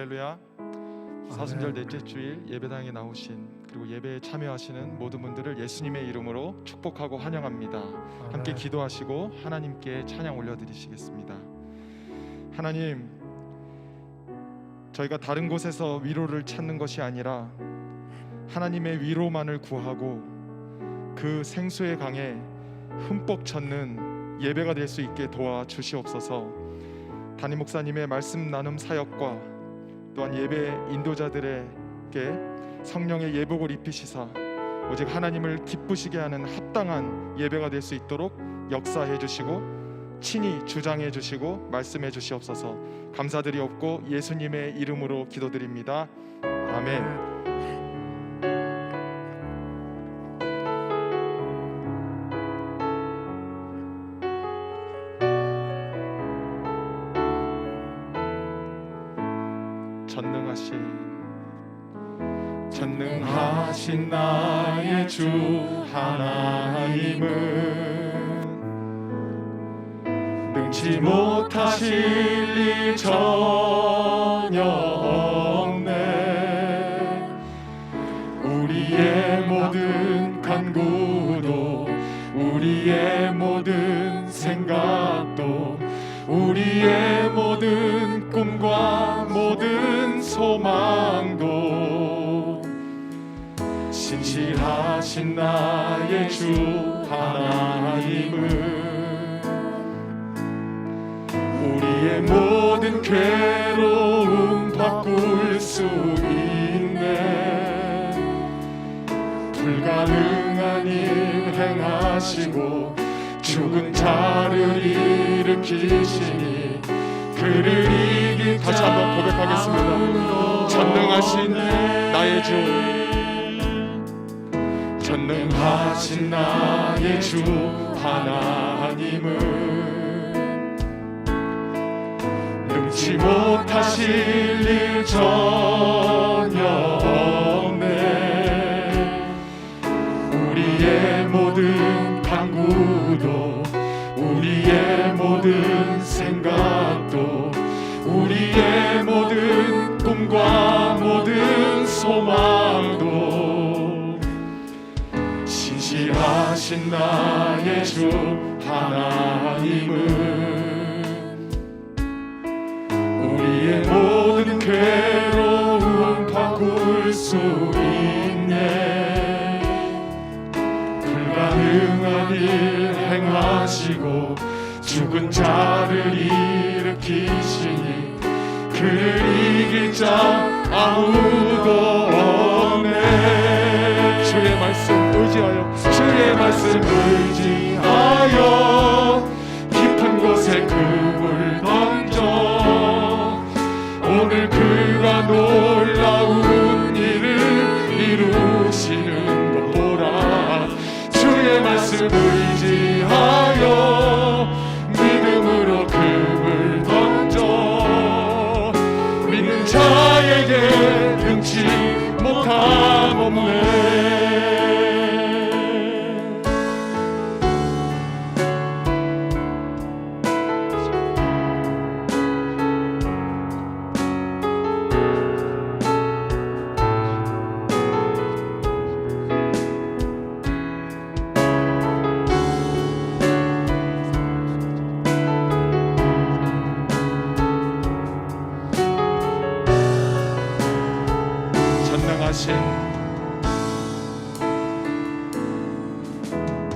할렐루야. 사순절 넷째 주일 예배당에 나오신 그리고 예배에 참여하시는 모든 분들을 예수님의 이름으로 축복하고 환영합니다. 함께 기도하시고 하나님께 찬양 올려드리시겠습니다. 하나님, 저희가 다른 곳에서 위로를 찾는 것이 아니라 하나님의 위로만을 구하고 그 생수의 강에 흠뻑 젖는 예배가 될 수 있게 도와주시옵소서. 담임 목사님의 말씀 나눔 사역과 또한 예배 인도자들에게 성령의 예복을 입히시사 오직 하나님을 기쁘시게 하는 합당한 예배가 될 수 있도록 역사해 주시고 친히 주장해 주시고 말씀해 주시옵소서. 감사드리옵고 예수님의 이름으로 기도드립니다. 아멘. 전능하신 나의 주 하나님은 능치 못하실 일 전혀 없네. 우리의 모든 간구도 우리의 모든 생각도 우리의 모든 꿈과 모든 소망도 신실하신 나의 주 하나님은 우리의 모든 괴로움 바꿀 수 있네. 불가능한 일 행하시고 죽은 자를 일으키시니 그를 이길 다시 한번 고백하겠습니다. 전능하신 나의 주, 전능하신 나의 주 하나님은 능치 못하실 일 전혀 없네. 우리의 모든 간구도 우리의 모든 생각도 우리의 모든 꿈과 모든 소망도 신실하신 나의 주 하나님은 우리의 모든 괴로움 바꿀 수 있네. 불가능한 일 행하시고 죽은 자를 일으키시니 그를 이길 자 아무도 없네. 주의 말씀 의지하여 주의 말씀 의지하여 깊은 곳에 금을 던져 오늘 그가 놀라운 일을 이루시는 것 보라. 주의 말씀 의지하여 믿음으로 금을 던져 믿는 자에게 능치 못함 없네.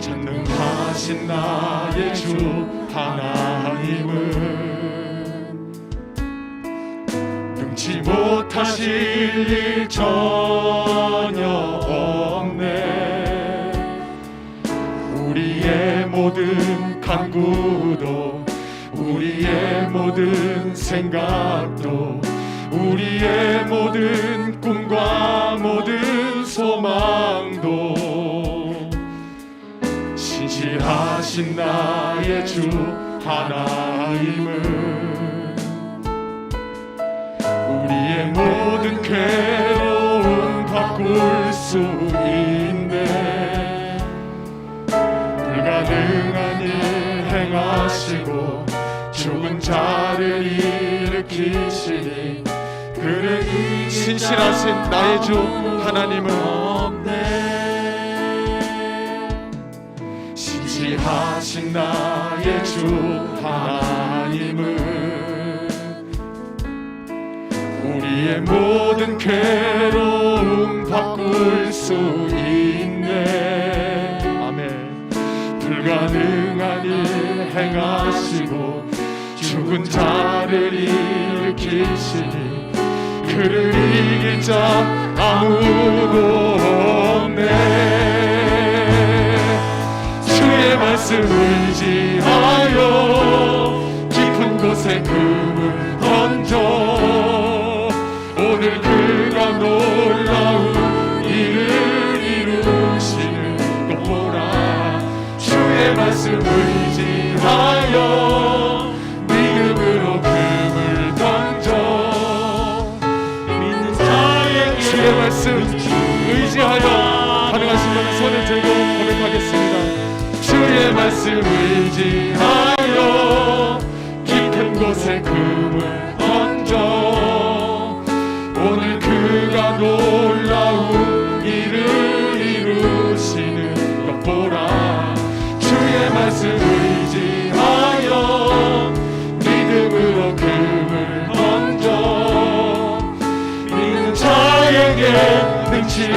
전능하신 나의 주 하나님은 능치 못하실 일 전혀 없네. 우리의 모든 간구도 우리의 모든 생각도 우리의 모든 꿈과 모든 소망도 신실하신 나의 주 하나님은 우리의 모든 괴로움 바꿀 수 있네. 불가능한 일 행하시고 죽은 자를 일으키시니 그래 신실하신 나의 주 하나님은 신실하신 나의 주 하나님은 우리의 모든 괴로움 바꿀 수 있네. 아멘. 불가능한 일 행하시고 죽은 자를 일으키시니 그를 이길 자 아무도 없네. 주의 말씀 의지하여 깊은 곳에 금을 던져 오늘 그가 놀라운 일을 이루시는 것 보라. 주의 말씀 의지하여 믿음으로 금을 던져 믿는 자에게 주의 말씀 의지하여 가능하신 분은 손을 들고 고백하겠습니다. 주의 말씀 의지하여 깊은 곳에 금을 던져 오늘 그가 놀라운 일을 이루시는 것 보라. 주의 말씀 의지하여 믿음으로 금을 던져 믿는 자에게 능치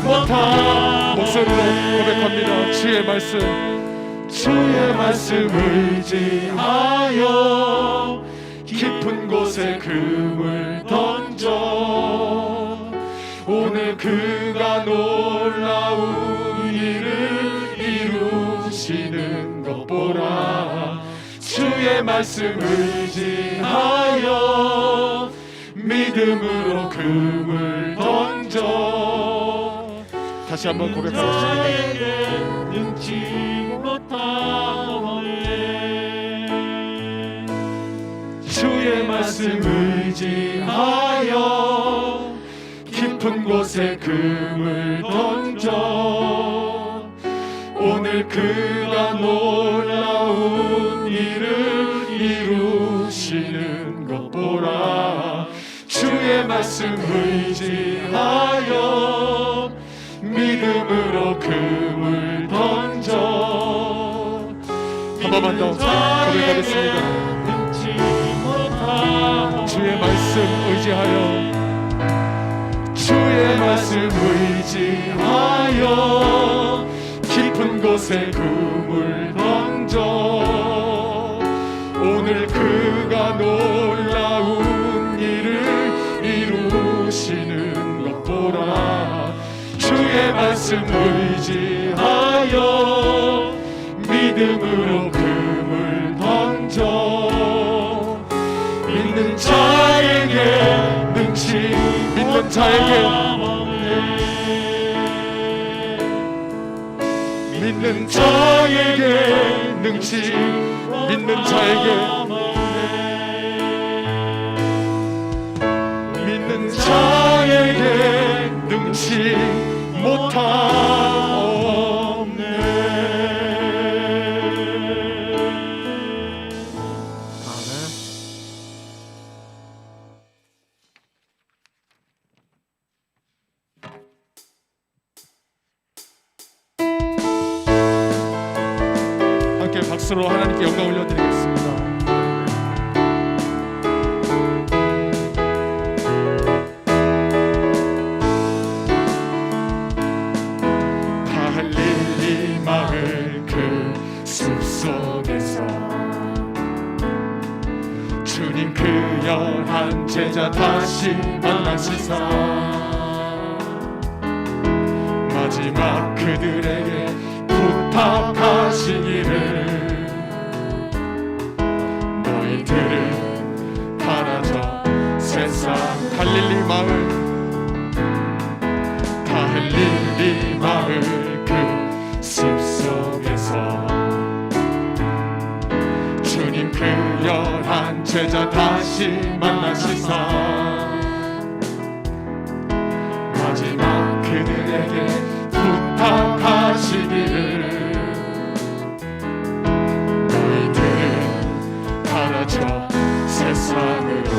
못한 목소리로 고백합니다. 주의 말씀 의지하여 깊은 곳에 금을 던져 오늘 그가 놀라운 일을 이루시는 것 보라. 주의 말씀 의지하여 믿음으로 금을 던져 다시 한번 고백하겠습니다. 능치 못하오네. 주의 말씀 의지하여 깊은 곳에 금을 던져 오늘 그가 놀라운 일을 이루시는 것 보라. 주의 말씀 의지하여 믿음으로 금을 던져 한 번만 더 고백하겠습니다. 주의 말씀 의지하여 깊은 곳에 금을 던져 오늘 그가 놀라운 일을 이루시는 것 보라. 주의 말씀 의지하여 믿음으로 금을 던져 믿는 자에게 능치 믿는 자에게 믿는 자에게 능치 믿는 자에게 믿는 자에게 능치 못하옵네. 아멘. 함께 박수로 하나님께 영광 올려드리겠습니다. 갈릴리 마을 그 숲속에서 주님 그 열한 제자 다시 만나시사 마지막 그들에게 부탁하시기를 너희들은 사라져 세상 갈릴리 마을 그 숲속에서 주님 그 열한 제자 다시 만나시사 마지막 그들에게 부탁하시기를 너희들은 사라져 세상으로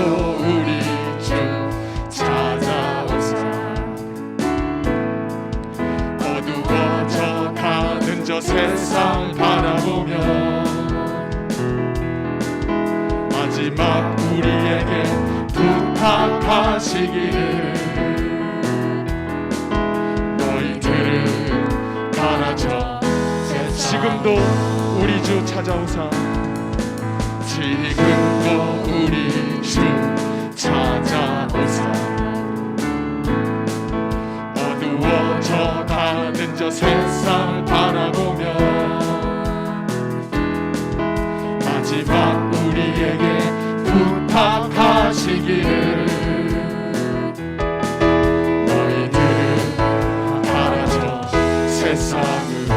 지금도 우리 주 찾아오사 어두워져 가는 저 세상 바라보며 마지막 우리에게 부탁하시기를 너희들은 가라져 지금도 우리 주 찾아오사 지금도 우리 주 찾아오사 어두워져 가는 저 세상 바라보며 마지막 우리에게 부탁하시기를 너희들은 가라져 세상으로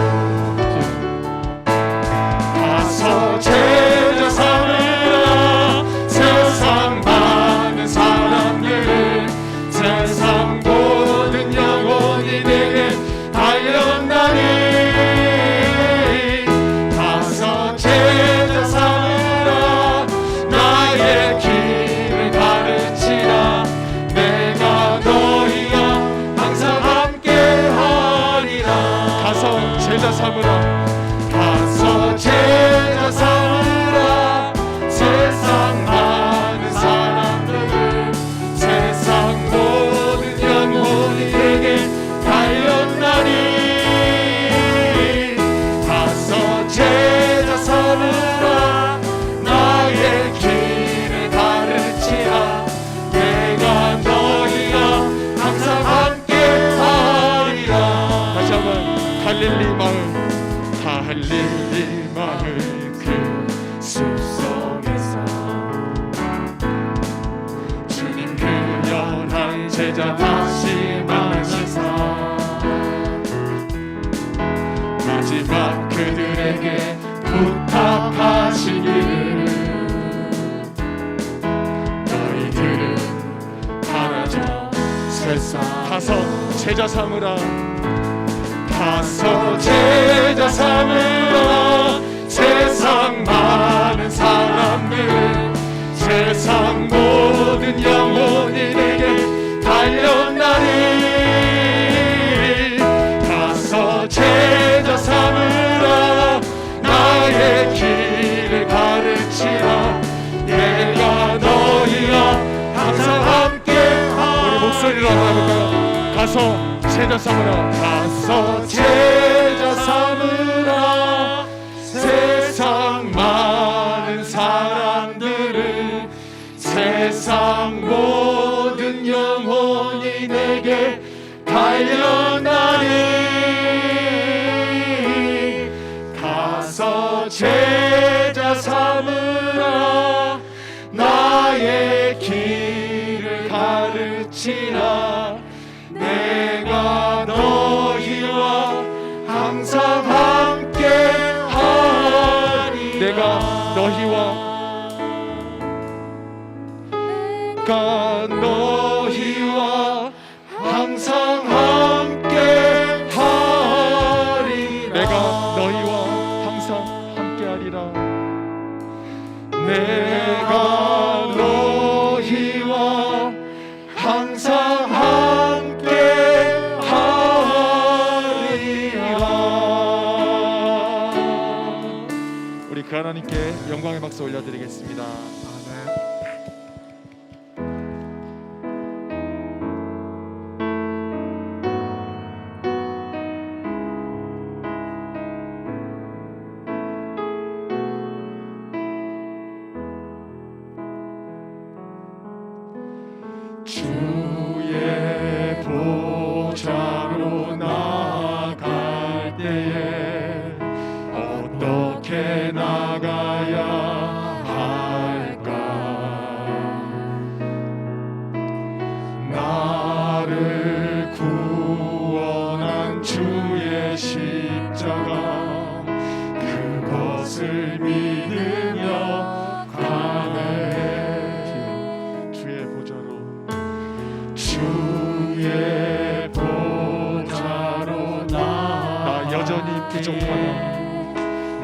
가서 제자 삼으라 세상 많은 사람들을 세상 모든 영혼이 내게 달려나니 가서 제자 삼으라 나의 길을 가르치라 내가 너희와 항상 함께하리라 가서 제자 삼으라 가서 제자 삼으라 세상 많은 사람들을 세상 모든 영혼이 내게 달렸나니 가서 제자 삼으라 나의 길을 가르치라 내가 너희와 항상 함께하리라 다시 한번 갈릴리 마을 그 숲속에서 주님 그 열한 제자 다시 만나사 마지막 그들에게 부탁하시기를 너희들은 가라져 세상 가서 제자 삼으라 가서 제자 삼으라 세상 많은 사람들 세상 모든 영혼이 내게 달렸나니 가서 제자 삼으라 나의 길을 가르치라 내가 너희와 항상 함께하리라 우리 목소리로 한번 해볼까요? 가서 제자 삼으라 가서 제자 삼으라 세상 많은 사람들을 세상 모든 영혼이 내게 달려나니 가서 제자 삼으라 나의 길을 가르치라 내가 너희와 항상 함께하리 내가 너희와 항상 함께하리 내가 너희와 항상 함께하리라 내가 너희와 항상 우리 그 하나님께 영광의 박수 올려드리겠습니다. 아멘. 주의 보좌로 나아갈 때에 어떻게 나가야 할까 나를 구원한 주의 십자가 그것을 믿으며 가네 주의 보좌로 나 여전히 부족하다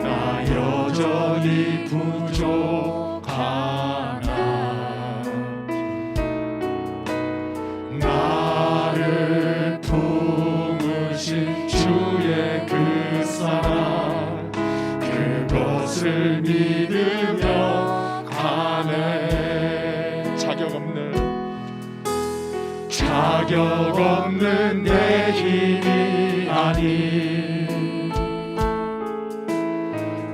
나 여전히 부족하나 자격 없는 내 힘이 아닌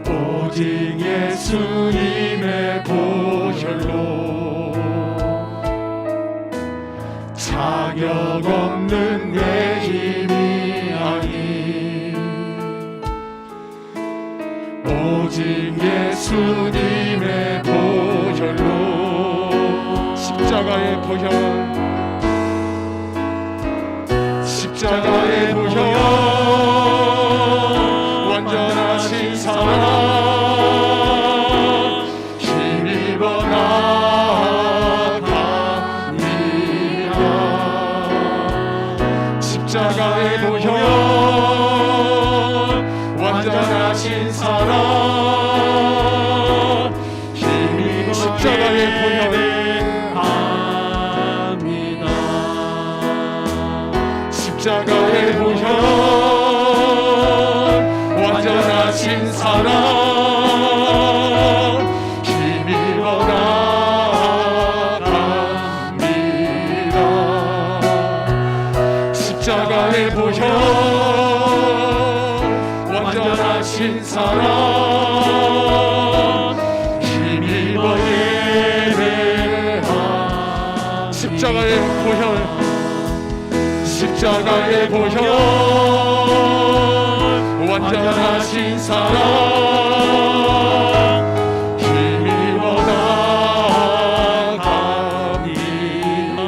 오직 예수님의 보혈로 자격 없는 내 힘이 아닌 오직 예수님의 보혈로 십자가의 보혈 십자가의 보혈 완전하신 사랑 힘입어 나갑니다. 십자가의 보혈 완전하신 사랑 힘입어 십자가의 보혈 십자가의 보혈 완전하신 사랑 힘입어 나갑니다. 십자가의 보혈 완전하신 사랑 힘입어 예배하 십자가의 보혈 십자가의 보혈 완전하신 사랑 힘입어 나갑니다.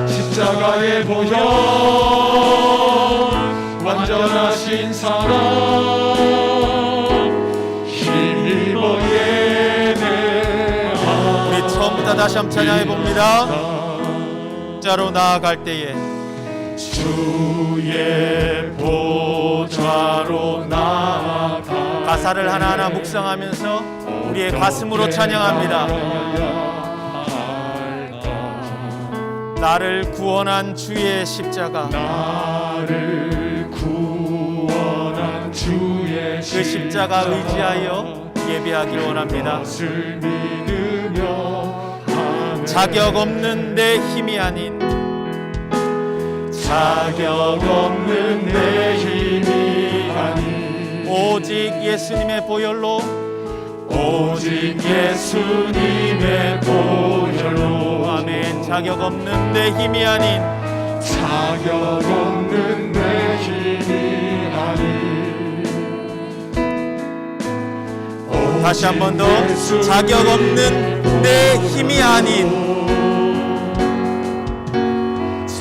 십자가의 보혈 완전하신 사랑 힘입어 예배하 우리 처음부터 다시 한번 찬양해 봅니다. 자로 나아갈 때에 주의 보좌로 나아가 가사를 하나하나 묵상하면서 우리의 가슴으로 찬양합니다. 나를 구원한 주의 십자가 나를 구원한 주의 그 십자가 의지하여 예배하길 원합니다. 그것을 믿으며 자격 없는 내 힘이 아닌 자격 없는 내 힘이 아닌 오직 예수님의 보혈로 오직 예수님의 보혈로 아멘. 자격 없는 내 힘이 아닌 자격 없는 내 힘이 아닌 다시 한 번 더 자격 없는 내 힘이 아닌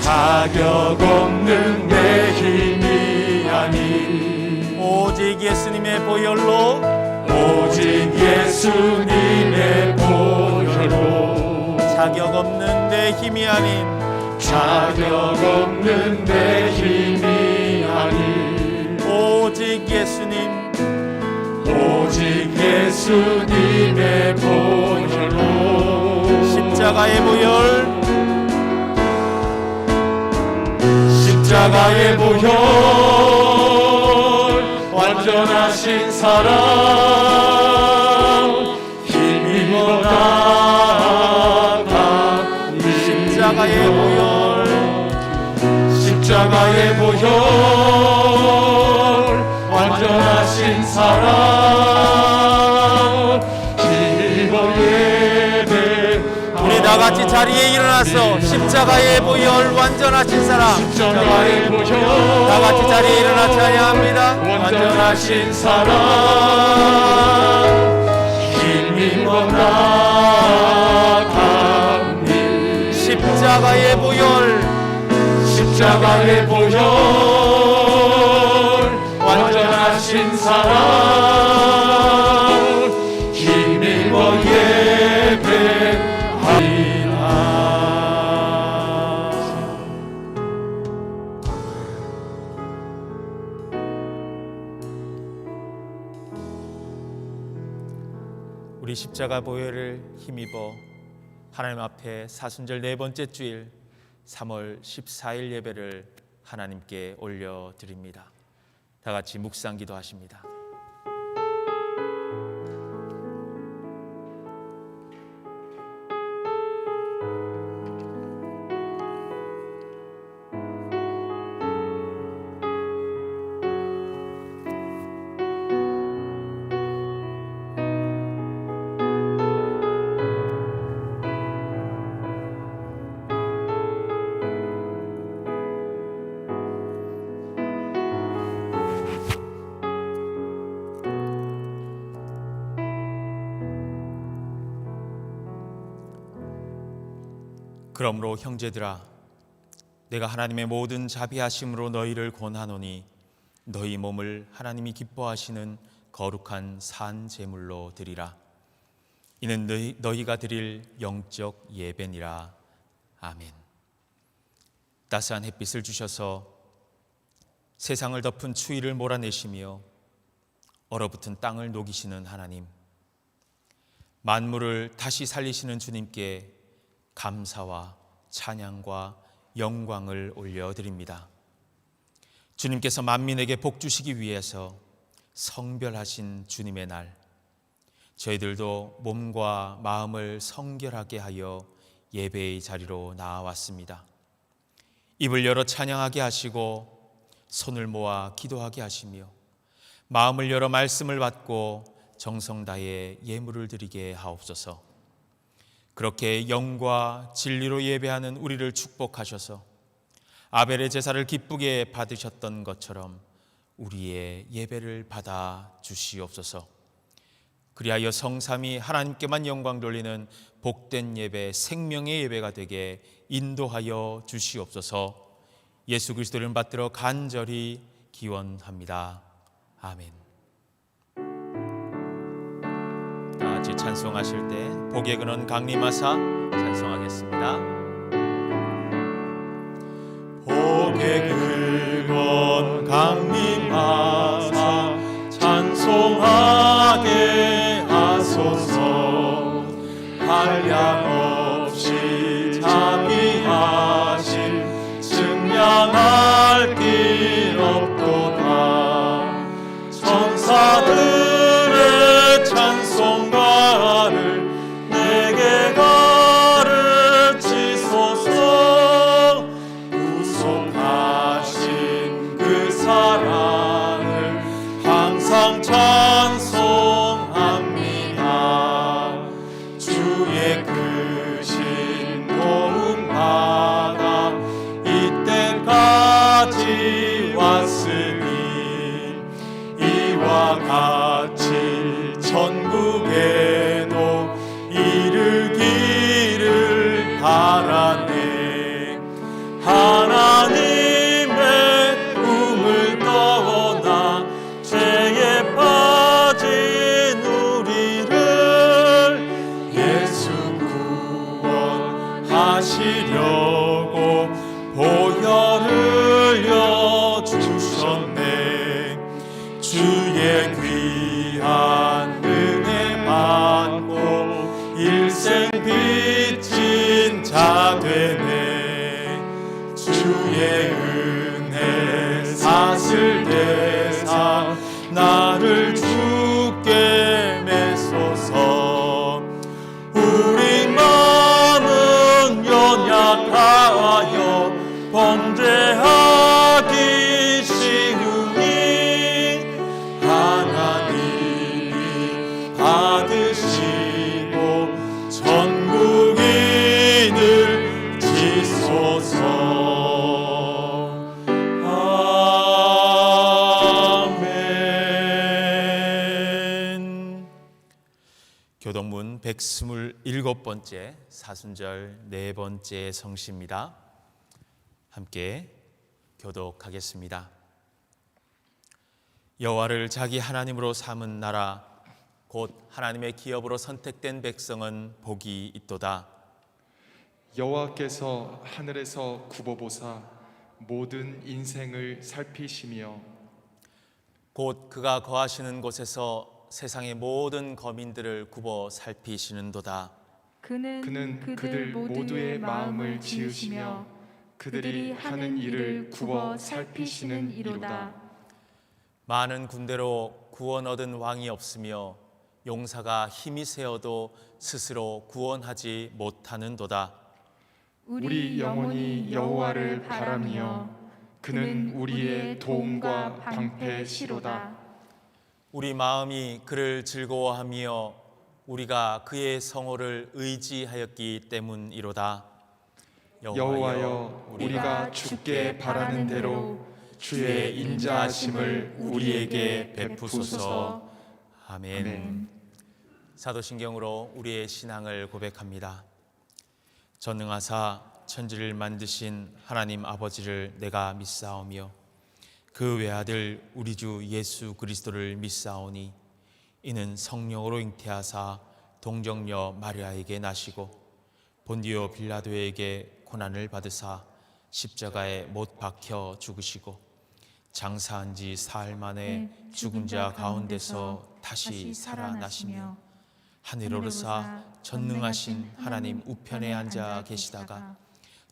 자격 없는 내 힘이 아닌 오직 예수님의 보혈로 오직 예수님의 보혈로 자격 없는 내 힘이 아닌 자격 없는 내 힘이 아닌 오직 예수님 오직 예수님의 보혈로 십자가의 보혈 십자가의 보혈 완전하신 사랑 힘입어 나갑니다. 십자가의 보혈 십자가의 보혈 완전하신 사랑 힘입어 예배 우리 다같이 자리에 일어나서 십자가의 보혈 완전하신 사랑 십자가의 보혈 다같이 자리에 일어나 찬양합니다. 완전하신 사랑 힘입어 나갑니다. 십자가의 보혈 십자가의 보혈 완전하신 사랑 힘입어 예배하리라. 우리 십자가 보혈을 힘입어 하나님 앞에 사순절 네 번째 주일 3월 14일 예배를 하나님께 올려드립니다. 다 같이 묵상 기도하십니다. 그러므로 형제들아, 내가 하나님의 모든 자비하심으로 너희를 권하노니 너희 몸을 하나님이 기뻐하시는 거룩한 산 제물로 드리라. 이는 너희가 드릴 영적 예배니라. 아멘. 따스한 햇빛을 주셔서 세상을 덮은 추위를 몰아내시며 얼어붙은 땅을 녹이시는 하나님, 만물을 다시 살리시는 주님께 감사와 찬양과 영광을 올려드립니다. 주님께서 만민에게 복 주시기 위해서 성별하신 주님의 날, 저희들도 몸과 마음을 성결하게 하여 예배의 자리로 나아왔습니다. 입을 열어 찬양하게 하시고 손을 모아 기도하게 하시며 마음을 열어 말씀을 받고 정성 다해 예물을 드리게 하옵소서. 그렇게 영과 진리로 예배하는 우리를 축복하셔서 아벨의 제사를 기쁘게 받으셨던 것처럼 우리의 예배를 받아 주시옵소서. 그리하여 성삼위 하나님께만 영광 돌리는 복된 예배, 생명의 예배가 되게 인도하여 주시옵소서. 예수 그리스도를 받들어 간절히 기원합니다. 아멘. 다 같이 찬송하실 때 복의 근원 강림하사 찬송하겠습니다. 복의 근원 강림하사 찬송하게 하소서. 한량없이 자비하신 증량할 길 없도다. 천사들의 찬송가를 내게 가르치소서. 구속하신 그 사랑을 항상 찬송합니다. 주의 크신 도움 받아 이때까지 왔으니 이와 같이 천국에도 이르기를 바라네. 하나님의 꿈을 떠나 죄에 빠진 우리를 예수 구원하시려고 보혈 흘려 주셨네. 주의 귀한 은혜 받고 일생 빚진 자 되네. 주의 은혜 사슬 대사 나를 주께 메소서. 우리 마음은 연약하여 범죄하기 쉬우니 하나님이 받으시고 천국인을 지소서. 아멘. 교동문 127번째 사순절 4번째 성시입니다. 함께 교독하겠습니다. 여호와를 자기 하나님으로 삼은 나라 곧 하나님의 기업으로 선택된 백성은 복이 있도다. 여호와께서 하늘에서 굽어보사 모든 인생을 살피시며 곧 그가 거하시는 곳에서 세상의 모든 거민들을 굽어 살피시는도다. 그는 그들 모두의 마음을 지으시며 그들이 하는 일을 굽어 살피시는 이로다. 많은 군대로 구원 얻은 왕이 없으며 용사가 힘이 세어도 스스로 구원하지 못하는도다. 우리 영혼이 여호와를 바라며 그는 우리의 도움과 방패시로다. 우리 마음이 그를 즐거워하며 우리가 그의 성호를 의지하였기 때문이로다. 여호와여, 우리가 주께 바라는 대로 주의 인자하심을 우리에게 베푸소서. 아멘. 아멘. 사도신경으로 우리의 신앙을 고백합니다. 전능하사 천지를 만드신 하나님 아버지를 내가 믿사오며 그 외아들 우리 주 예수 그리스도를 믿사오니 이는 성령으로 잉태하사 동정녀 마리아에게 나시고 본디오 빌라도에게 고난을 받으사 십자가에 못 박혀 죽으시고 장사한 지 사흘 만에 죽은 자 가운데서 다시 살아나시며 하늘 오르사 전능하신 하나님 우편에 앉아 계시다가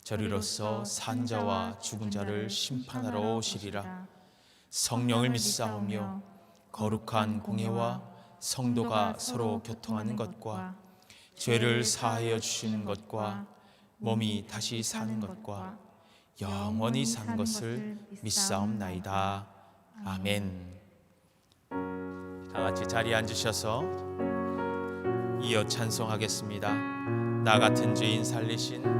저리로서 산 자와 죽은 자를 심판하러 오시리라. 성령을 믿사오며 거룩한 공예와 성도가 서로 교통하는 것과 죄를 사하여 주시는 것과 몸이 다시 사는 것과 영원히 사는 것을 믿사옵나이다. 아멘. 다 같이 자리에 앉으셔서 이어 찬송하겠습니다. 나 같은 죄인 살리신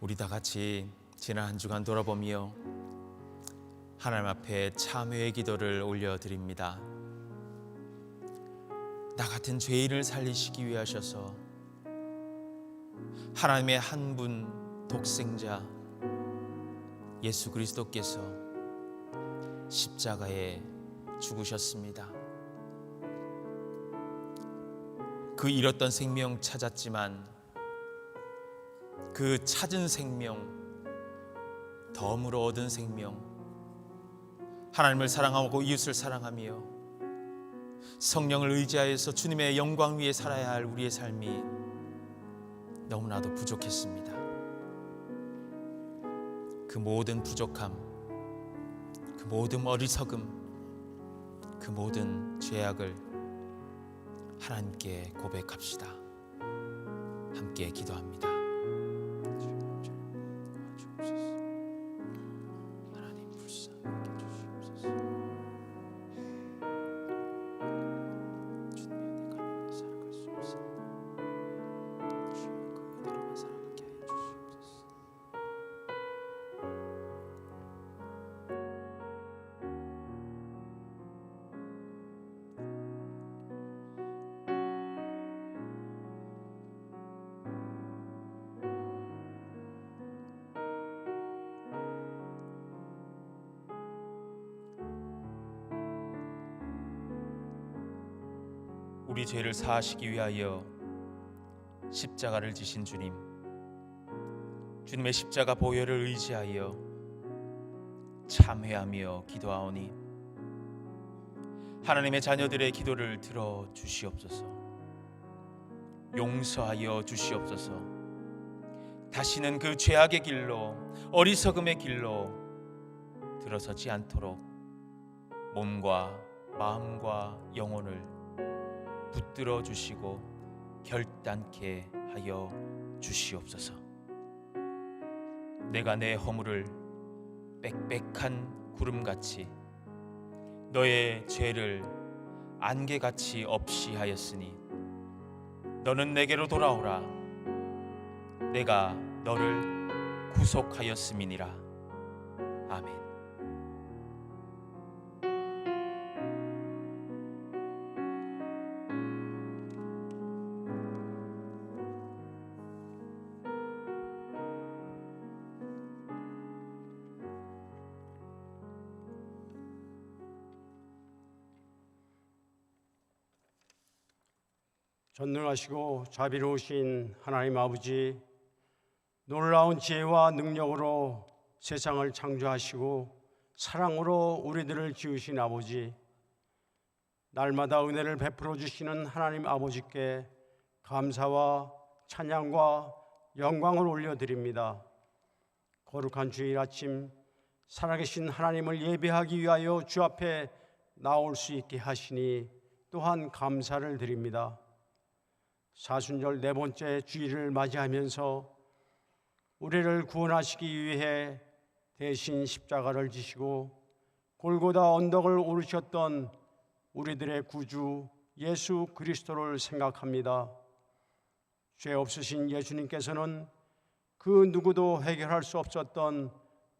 우리 다 같이 지난 한 주간 돌아보며 하나님 앞에 참회의 기도를 올려드립니다. 나 같은 죄인을 살리시기 위하셔서 하나님의 한 분 독생자 예수 그리스도께서 십자가에 죽으셨습니다. 그 잃었던 생명 찾았지만 그 찾은 생명, 덤으로 얻은 생명, 하나님을 사랑하고 이웃을 사랑하며 성령을 의지하여서 주님의 영광 위에 살아야 할 우리의 삶이 너무나도 부족했습니다. 그 모든 부족함, 그 모든 어리석음, 그 모든 죄악을 하나님께 고백합시다. 함께 기도합니다. 우리 죄를 사하시기 위하여 십자가를 지신 주님, 주님의 십자가 보혈을 의지하여 참회하며 기도하오니 하나님의 자녀들의 기도를 들어 주시옵소서. 용서하여 주시옵소서. 다시는 그 죄악의 길로, 어리석음의 길로 들어서지 않도록 몸과 마음과 영혼을 붙들어 주시고 결단케 하여 주시옵소서. 내가 내 허물을 빽빽한 구름같이, 너의 죄를 안개같이 없이 하였으니 너는 내게로 돌아오라. 내가 너를 구속하였음이니라. 아멘. 전능하시고 자비로우신 하나님 아버지, 놀라운 지혜와 능력으로 세상을 창조하시고 사랑으로 우리들을 지으신 아버지, 날마다 은혜를 베풀어 주시는 하나님 아버지께 감사와 찬양과 영광을 올려드립니다. 거룩한 주일 아침, 살아계신 하나님을 예배하기 위하여 주 앞에 나올 수 있게 하시니 또한 감사를 드립니다. 사순절 네 번째 주일을 맞이하면서 우리를 구원하시기 위해 대신 십자가를 지시고 골고다 언덕을 오르셨던 우리들의 구주 예수 그리스도를 생각합니다. 죄 없으신 예수님께서는 그 누구도 해결할 수 없었던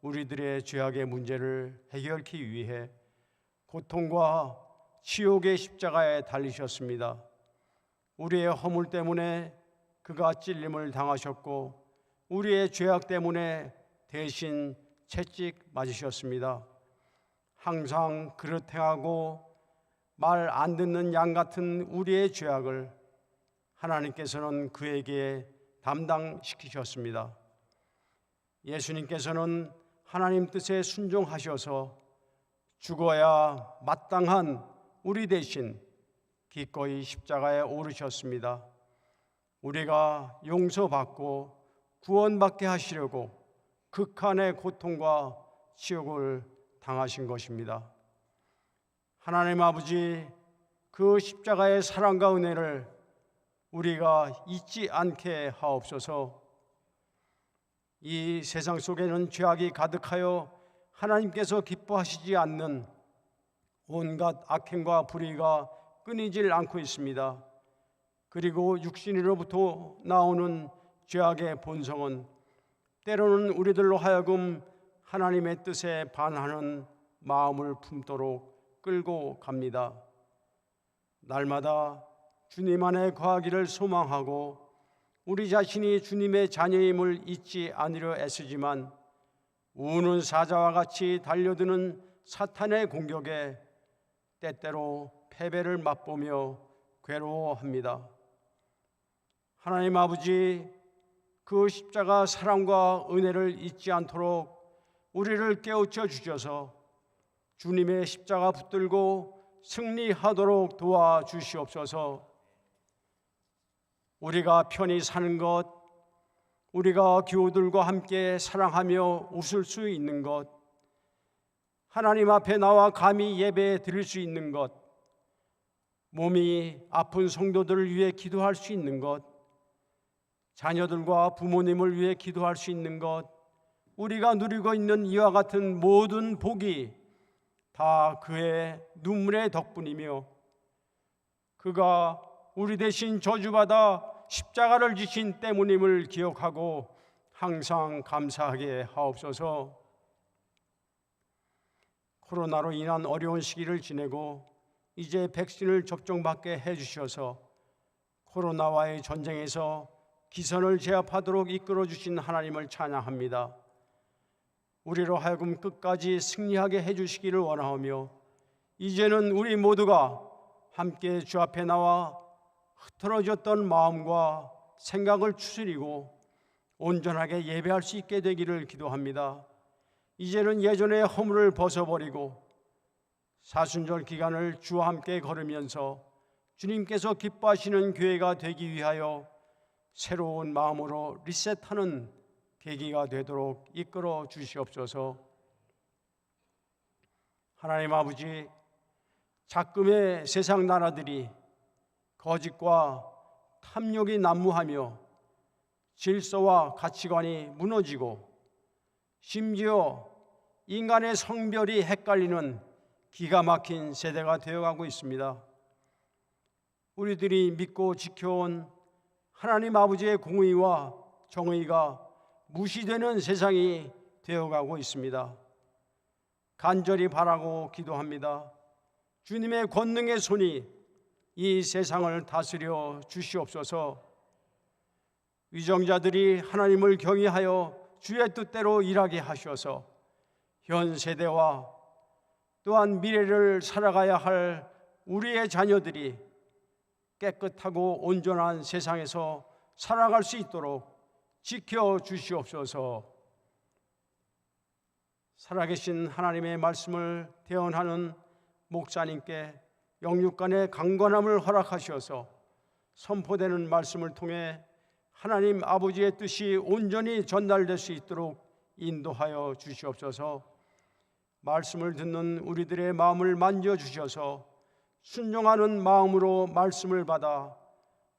우리들의 죄악의 문제를 해결하기 위해 고통과 지옥의 십자가에 달리셨습니다. 우리의 허물 때문에 그가 찔림을 당하셨고 우리의 죄악 때문에 대신 채찍 맞으셨습니다. 항상 그릇 행하고 말 안 듣는 양 같은 우리의 죄악을 하나님께서는 그에게 담당시키셨습니다. 예수님께서는 하나님 뜻에 순종하셔서 죽어야 마땅한 우리 대신 기꺼이 십자가에 오르셨습니다. 우리가 용서받고 구원받게 하시려고 극한의 고통과 지옥을 당하신 것입니다. 하나님 아버지, 그 십자가의 사랑과 은혜를 우리가 잊지 않게 하옵소서. 이 세상 속에는 죄악이 가득하여 하나님께서 기뻐하시지 않는 온갖 악행과 불의가 끊이질 않고 있습니다. 그리고 육신으로부터 나오는 죄악의 본성은 때로는 우리들로 하여금 하나님의 뜻에 반하는 마음을 품도록 끌고 갑니다. 날마다 주님 안에 거하기를 소망하고 우리 자신이 주님의 자녀임을 잊지 않으려 애쓰지만 우는 사자와 같이 달려드는 사탄의 공격에 때때로 패배를 맛보며 괴로워합니다. 하나님 아버지, 그 십자가 사랑과 은혜를 잊지 않도록 우리를 깨우쳐 주셔서 주님의 십자가 붙들고 승리하도록 도와주시옵소서. 우리가 편히 사는 것, 우리가 교우들과 함께 사랑하며 웃을 수 있는 것, 하나님 앞에 나와 감히 예배 드릴 수 있는 것, 몸이 아픈 성도들을 위해 기도할 수 있는 것, 자녀들과 부모님을 위해 기도할 수 있는 것, 우리가 누리고 있는 이와 같은 모든 복이 다 그의 눈물의 덕분이며 그가 우리 대신 저주받아 십자가를 지신 때문임을 기억하고 항상 감사하게 하옵소서. 코로나로 인한 어려운 시기를 지내고 이제 백신을 접종받게 해주셔서 코로나와의 전쟁에서 기선을 제압하도록 이끌어 주신 하나님을 찬양합니다. 우리로 하여금 끝까지 승리하게 해주시기를 원하오며 이제는 우리 모두가 함께 주 앞에 나와 흐트러졌던 마음과 생각을 추스리고 온전하게 예배할 수 있게 되기를 기도합니다. 이제는 예전의 허물을 벗어버리고 사순절 기간을 주와 함께 걸으면서 주님께서 기뻐하시는 교회가 되기 위하여 새로운 마음으로 리셋하는 계기가 되도록 이끌어 주시옵소서. 하나님 아버지, 작금의 세상 나라들이 거짓과 탐욕이 난무하며 질서와 가치관이 무너지고 심지어 인간의 성별이 헷갈리는 기가 막힌 세대가 되어가고 있습니다. 우리들이 믿고 지켜온 하나님 아버지의 공의와 정의가 무시되는 세상이 되어가고 있습니다. 간절히 바라고 기도합니다. 주님의 권능의 손이 이 세상을 다스려 주시옵소서. 위정자들이 하나님을 경외하여 주의 뜻대로 일하게 하셔서 현 세대와 또한 미래를 살아가야 할 우리의 자녀들이 깨끗하고 온전한 세상에서 살아갈 수 있도록 지켜주시옵소서. 살아계신 하나님의 말씀을 대언하는 목사님께 영육간의 강건함을 허락하셔서 선포되는 말씀을 통해 하나님 아버지의 뜻이 온전히 전달될 수 있도록 인도하여 주시옵소서. 말씀을 듣는 우리들의 마음을 만져주셔서 순종하는 마음으로 말씀을 받아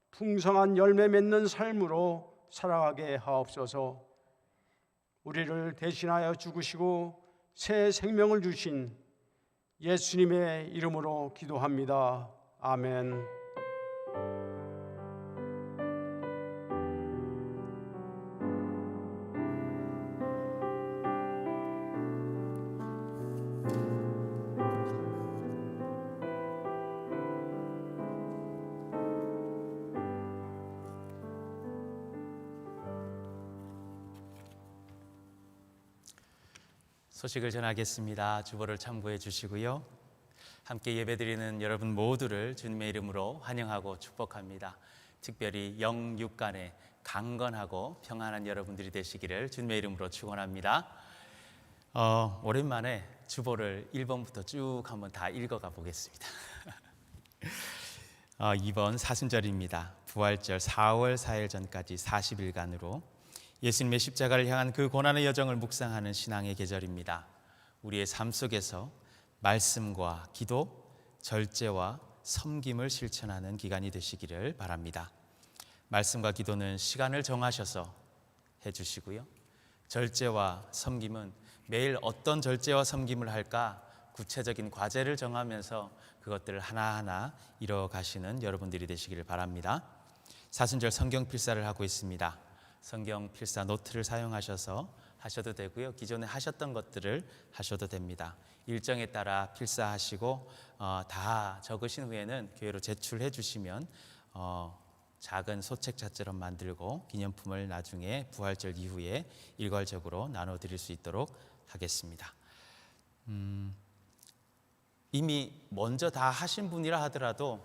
풍성한 열매 맺는 삶으로 살아가게 하옵소서. 우리를 대신하여 죽으시고 새 생명을 주신 예수님의 이름으로 기도합니다. 아멘. 소식을 전하겠습니다. 주보를 참고해 주시고요. 함께 예배드리는 여러분 모두를 주님의 이름으로 환영하고 축복합니다. 특별히 영육간에 강건하고 평안한 여러분들이 되시기를 주님의 이름으로 축원합니다. 오랜만에 주보를 1번부터 쭉 한번 다 읽어가 보겠습니다. 2번 사순절입니다. 부활절 4월 4일 전까지 40일간으로 예수님의 십자가를 향한 그 고난의 여정을 묵상하는 신앙의 계절입니다. 우리의 삶 속에서 말씀과 기도, 절제와 섬김을 실천하는 기간이 되시기를 바랍니다. 말씀과 기도는 시간을 정하셔서 해주시고요. 절제와 섬김은 매일 어떤 절제와 섬김을 할까 구체적인 과제를 정하면서 그것들을 하나하나 이뤄가시는 여러분들이 되시기를 바랍니다. 사순절 성경 필사를 하고 있습니다. 성경 필사 노트를 사용하셔서 하셔도 되고요. 기존에 하셨던 것들을 하셔도 됩니다. 일정에 따라 필사하시고 다 적으신 후에는 교회로 제출해 주시면 작은 소책자처럼 만들고 기념품을 나중에 부활절 이후에 일괄적으로 나눠드릴 수 있도록 하겠습니다. 이미 먼저 다 하신 분이라 하더라도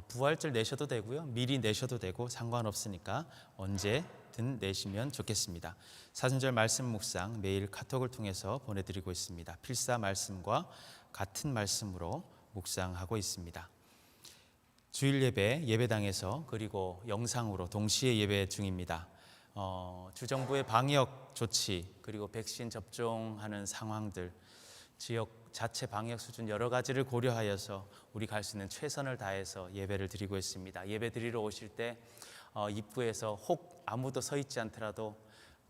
부활절 내셔도 되고요. 미리 내셔도 되고 상관없으니까 언제든 내시면 좋겠습니다. 사순절 말씀 묵상 매일 카톡을 통해서 보내드리고 있습니다. 필사 말씀과 같은 말씀으로 묵상하고 있습니다. 주일 예배 예배당에서 그리고 영상으로 동시에 예배 중입니다. 주정부의 방역 조치 그리고 백신 접종하는 상황들 지역 자체 방역 수준 여러 가지를 고려하여서 우리 갈 수 있는 최선을 다해서 예배를 드리고 있습니다. 예배 드리러 오실 때 입구에서 혹 아무도 서 있지 않더라도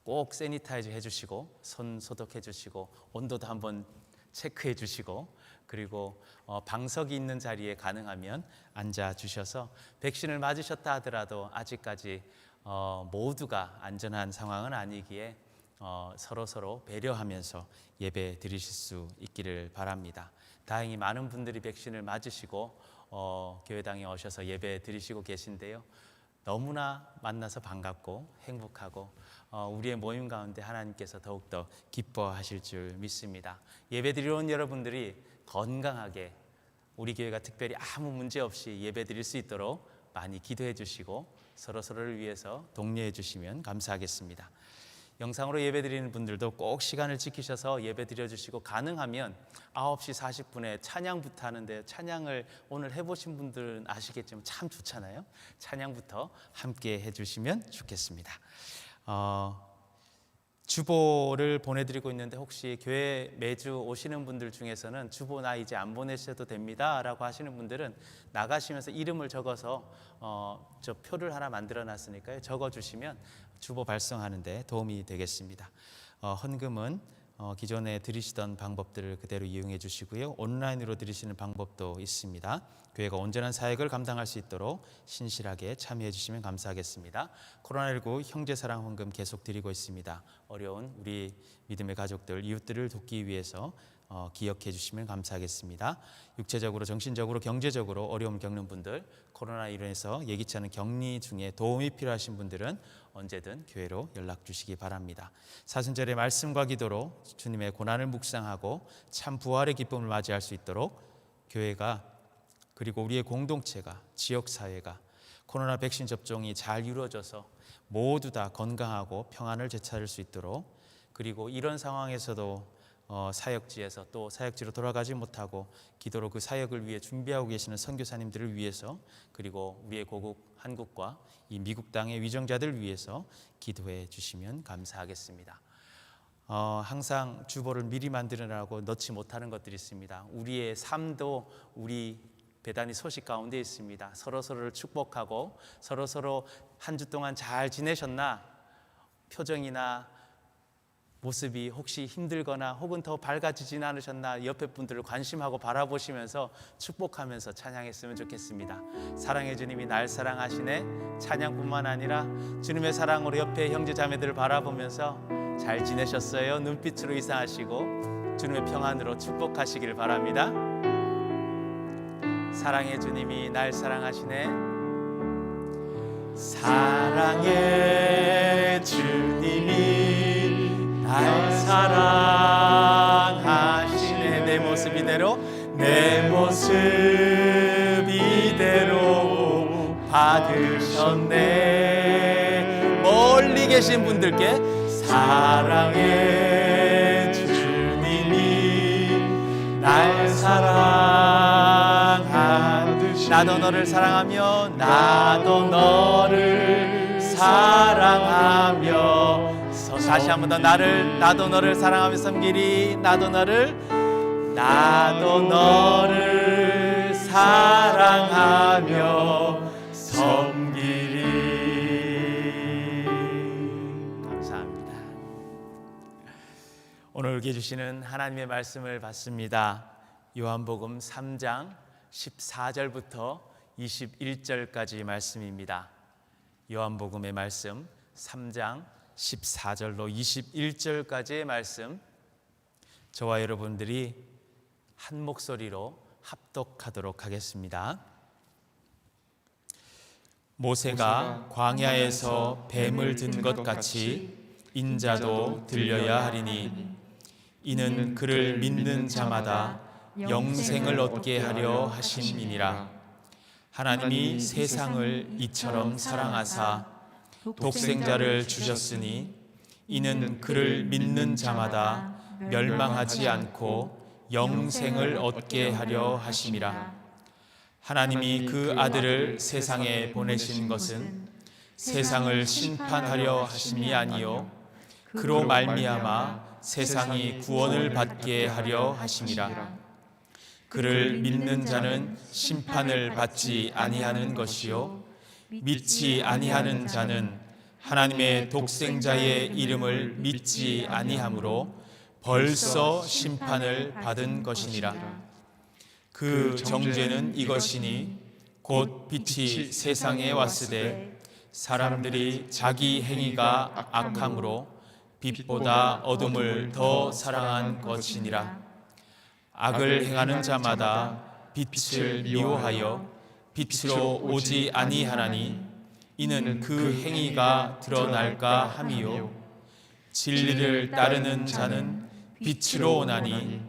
꼭 세니타이저 해주시고 손 소독해 주시고 온도도 한번 체크해 주시고 그리고 방석이 있는 자리에 가능하면 앉아 주셔서 백신을 맞으셨다 하더라도 아직까지 모두가 안전한 상황은 아니기에 서로 배려하면서 예배 드리실 수 있기를 바랍니다. 다행히 많은 분들이 백신을 맞으시고 교회당에 오셔서 예배 드리시고 계신데요. 너무나 만나서 반갑고 행복하고 우리의 모임 가운데 하나님께서 더욱더 기뻐하실 줄 믿습니다. 예배 드리러 온 여러분들이 건강하게 우리 교회가 특별히 아무 문제 없이 예배 드릴 수 있도록 많이 기도해 주시고 서로서로를 위해서 독려해 주시면 감사하겠습니다. 영상으로 예배드리는 분들도 꼭 시간을 지키셔서 예배드려 주시고, 가능하면 9시 40분에 찬양부터 하는데, 찬양을 오늘 해보신 분들은 아시겠지만 참 좋잖아요. 찬양부터 함께 해주시면 좋겠습니다. 주보를 보내드리고 있는데, 혹시 교회 매주 오시는 분들 중에서는 주보 나 이제 안 보내셔도 됩니다 라고 하시는 분들은 나가시면서 이름을 적어서 저 표를 하나 만들어 놨으니까요, 적어주시면 주보 발송하는 데 도움이 되겠습니다. 헌금은 기존에 드리시던 방법들을 그대로 이용해 주시고요, 온라인으로 드리시는 방법도 있습니다. 교회가 온전한 사역을 감당할 수 있도록 신실하게 참여해 주시면 감사하겠습니다. 코로나19 형제사랑 헌금 계속 드리고 있습니다. 어려운 우리 믿음의 가족들, 이웃들을 돕기 위해서 기억해 주시면 감사하겠습니다. 육체적으로, 정신적으로, 경제적으로 어려움 겪는 분들, 코로나1로 인해서 예기치 않은 격리 중에 도움이 필요하신 분들은 언제든 교회로 연락 주시기 바랍니다. 사순절의 말씀과 기도로 주님의 고난을 묵상하고 참 부활의 기쁨을 맞이할 수 있도록 교회가, 그리고 우리의 공동체가, 지역사회가 코로나 백신 접종이 잘 이루어져서 모두 다 건강하고 평안을 되찾을 수 있도록, 그리고 이런 상황에서도 사역지에서 또 사역지로 돌아가지 못하고 기도로 그 사역을 위해 준비하고 계시는 선교사님들을 위해서, 그리고 우리의 고국 한국과 이 미국 땅의 위정자들을 위해서 기도해 주시면 감사하겠습니다. 항상 주보를 미리 만들어라고 넣지 못하는 것들이 있습니다. 우리의 삶도 우리 배단위 소식 가운데 있습니다. 서로서로를 축복하고 서로서로 한 주 동안 잘 지내셨나, 표정이나 모습이 혹시 힘들거나 혹은 더 밝아지진 않으셨나, 옆에 분들을 관심하고 바라보시면서 축복하면서 찬양했으면 좋겠습니다. 사랑의 주님이 날 사랑하시네, 찬양뿐만 아니라 주님의 사랑으로 옆에 형제 자매들을 바라보면서 잘 지내셨어요? 눈빛으로 인사하시고 주님의 평안으로 축복하시길 바랍니다. 사랑의 주님이 날 사랑하시네, 사랑의 주님이 날 사랑하시네. 내 모습 이대로, 내 모습 이대로 받으셨네. 멀리 계신 분들께 사랑의 주님이 날 사랑하시네. 나도 너를 사랑하며, 나도 너를 사랑하며. 다시 한 번 더, 나도 너를 사랑하며 섬기리. 나도 너를 사랑하며 섬기리. 감사합니다. 오늘 읽게 주시는 하나님의 말씀을 받습니다. 요한복음 3장 14절부터 21절까지 말씀입니다. 요한복음의 말씀 3장 14절로 21절까지의 말씀, 저와 여러분들이 한 목소리로 합독하도록 하겠습니다. 모세가 광야에서 뱀을 든 것 같이 인자도 들려야 하리니, 이는 그를 믿는 자마다 영생을 얻게 하려 하심이니라. 하나님이 세상을 이처럼 사랑하사 독생자를 주셨으니, 이는 그를 믿는 자마다 멸망하지 않고 영생을 얻게 하려 하심이라. 하나님이 그 아들을 세상에 보내신 것은 세상을 심판하려 하심이 아니요 그로 말미암아 세상이 구원을 받게 하려 하심이라. 그를 믿는 자는 심판을 받지 아니하는 것이요 믿지 아니하는 자는 하나님의 독생자의 이름을 믿지 아니하므로 벌써 심판을 받은 것이니라. 그 정죄는 이것이니, 곧 빛이 세상에 왔으되 사람들이 자기 행위가 악함으로 빛보다 어둠을 더 사랑한 것이니라. 악을 행하는 자마다 빛을 미워하여 빛으로 오지 아니하나니, 이는 그 행위가 드러날까 함이요 진리를 따르는 자는 빛으로 오나니,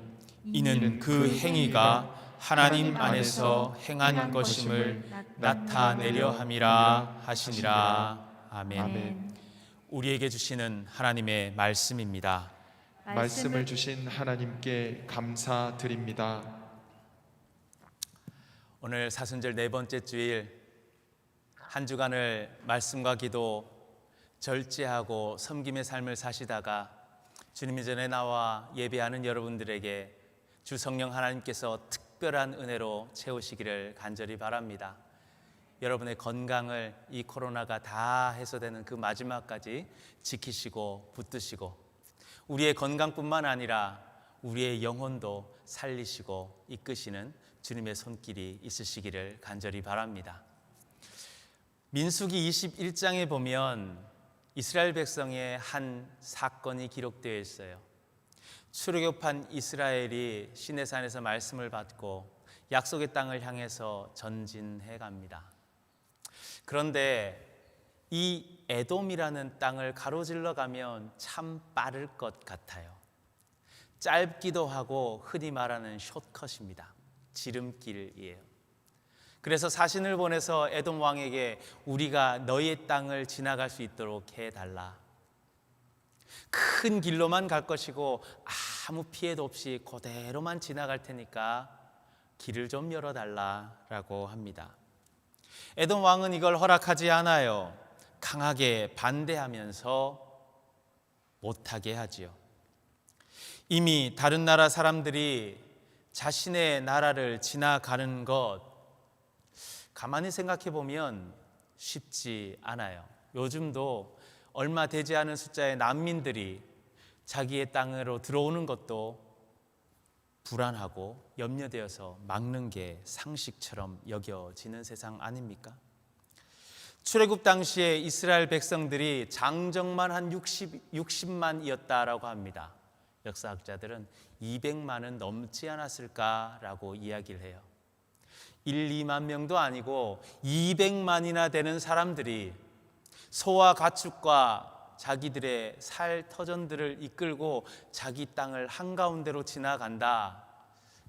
이는 그 행위가 하나님 안에서 행한 것임을 나타내려 함이라 하시니라. 아멘. 아멘. 우리에게 주시는 하나님의 말씀입니다. 말씀을 주신 하나님께 감사드립니다. 오늘 사순절 네 번째 주일, 한 주간을 말씀과 기도, 절제하고 섬김의 삶을 사시다가 주님 전에 나와 예배하는 여러분들에게 주 성령 하나님께서 특별한 은혜로 채우시기를 간절히 바랍니다. 여러분의 건강을 이 코로나가 다 해소되는 그 마지막까지 지키시고 붙드시고, 우리의 건강뿐만 아니라 우리의 영혼도 살리시고 이끄시는 주님의 손길이 있으시기를 간절히 바랍니다. 민수기 21장에 보면 이스라엘 백성의 한 사건이 기록되어 있어요. 출애굽한 이스라엘이 시내산에서 말씀을 받고 약속의 땅을 향해서 전진해 갑니다. 그런데 이 에돔이라는 땅을 가로질러 가면 참 빠를 것 같아요. 짧기도 하고 흔히 말하는 숏컷입니다. 지름길이에요. 그래서 사신을 보내서 에돔 왕에게 우리가 너의 땅을 지나갈 수 있도록 해달라. 큰 길로만 갈 것이고 아무 피해도 없이 그대로만 지나갈 테니까 길을 좀 열어달라라고 합니다. 에돔 왕은 이걸 허락하지 않아요. 강하게 반대하면서 못하게 하지요. 이미 다른 나라 사람들이 자신의 나라를 지나가는 것 가만히 생각해 보면 쉽지 않아요. 요즘도 얼마 되지 않은 숫자의 난민들이 자기의 땅으로 들어오는 것도 불안하고 염려되어서 막는 게 상식처럼 여겨지는 세상 아닙니까? 출애굽 당시에 이스라엘 백성들이 장정만 한 60만이었다라고 합니다. 역사학자들은 200만은 넘지 않았을까라고 이야기를 해요. 1, 2만 명도 아니고 200만이나 되는 사람들이 소와 가축과 자기들의 살 터전들을 이끌고 자기 땅을 한가운데로 지나간다.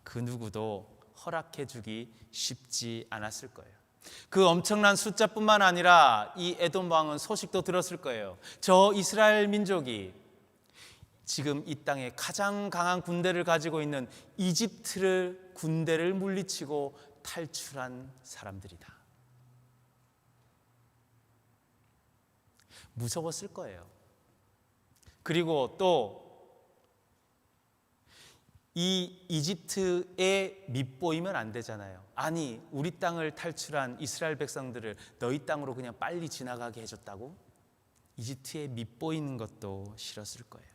그 누구도 허락해 주기 쉽지 않았을 거예요. 그 엄청난 숫자뿐만 아니라 이 에돔 왕은 소식도 들었을 거예요. 저 이스라엘 민족이 지금 이 땅에 가장 강한 군대를 가지고 있는 이집트 군대를 물리치고 탈출한 사람들이다. 무서웠을 거예요. 그리고 또 이 이집트에 밑보이면 안 되잖아요. 아니, 우리 땅을 탈출한 이스라엘 백성들을 너희 땅으로 그냥 빨리 지나가게 해줬다고? 이집트에 밑보이는 것도 싫었을 거예요.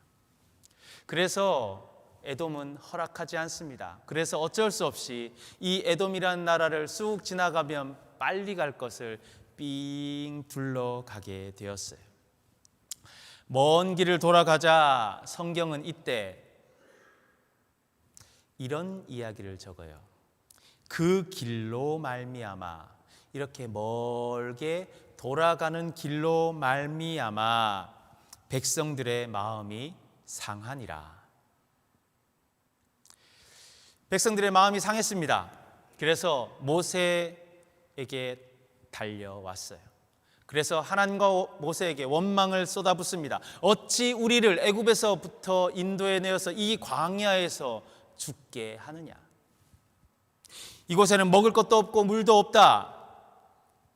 그래서 에돔은 허락하지 않습니다. 그래서 어쩔 수 없이 이 에돔이라는 나라를 쑥 지나가면 빨리 갈 것을 삥 둘러가게 되었어요. 먼 길을 돌아가자 성경은 이때 이런 이야기를 적어요. 그 길로 말미암아, 이렇게 멀게 돌아가는 길로 말미암아 백성들의 마음이 상하니라. 백성들의 마음이 상했습니다. 그래서 모세에게 달려왔어요. 그래서 하나님과 모세에게 원망을 쏟아붓습니다. 어찌 우리를 애굽에서부터 인도해 내어서 이 광야에서 죽게 하느냐? 이곳에는 먹을 것도 없고 물도 없다.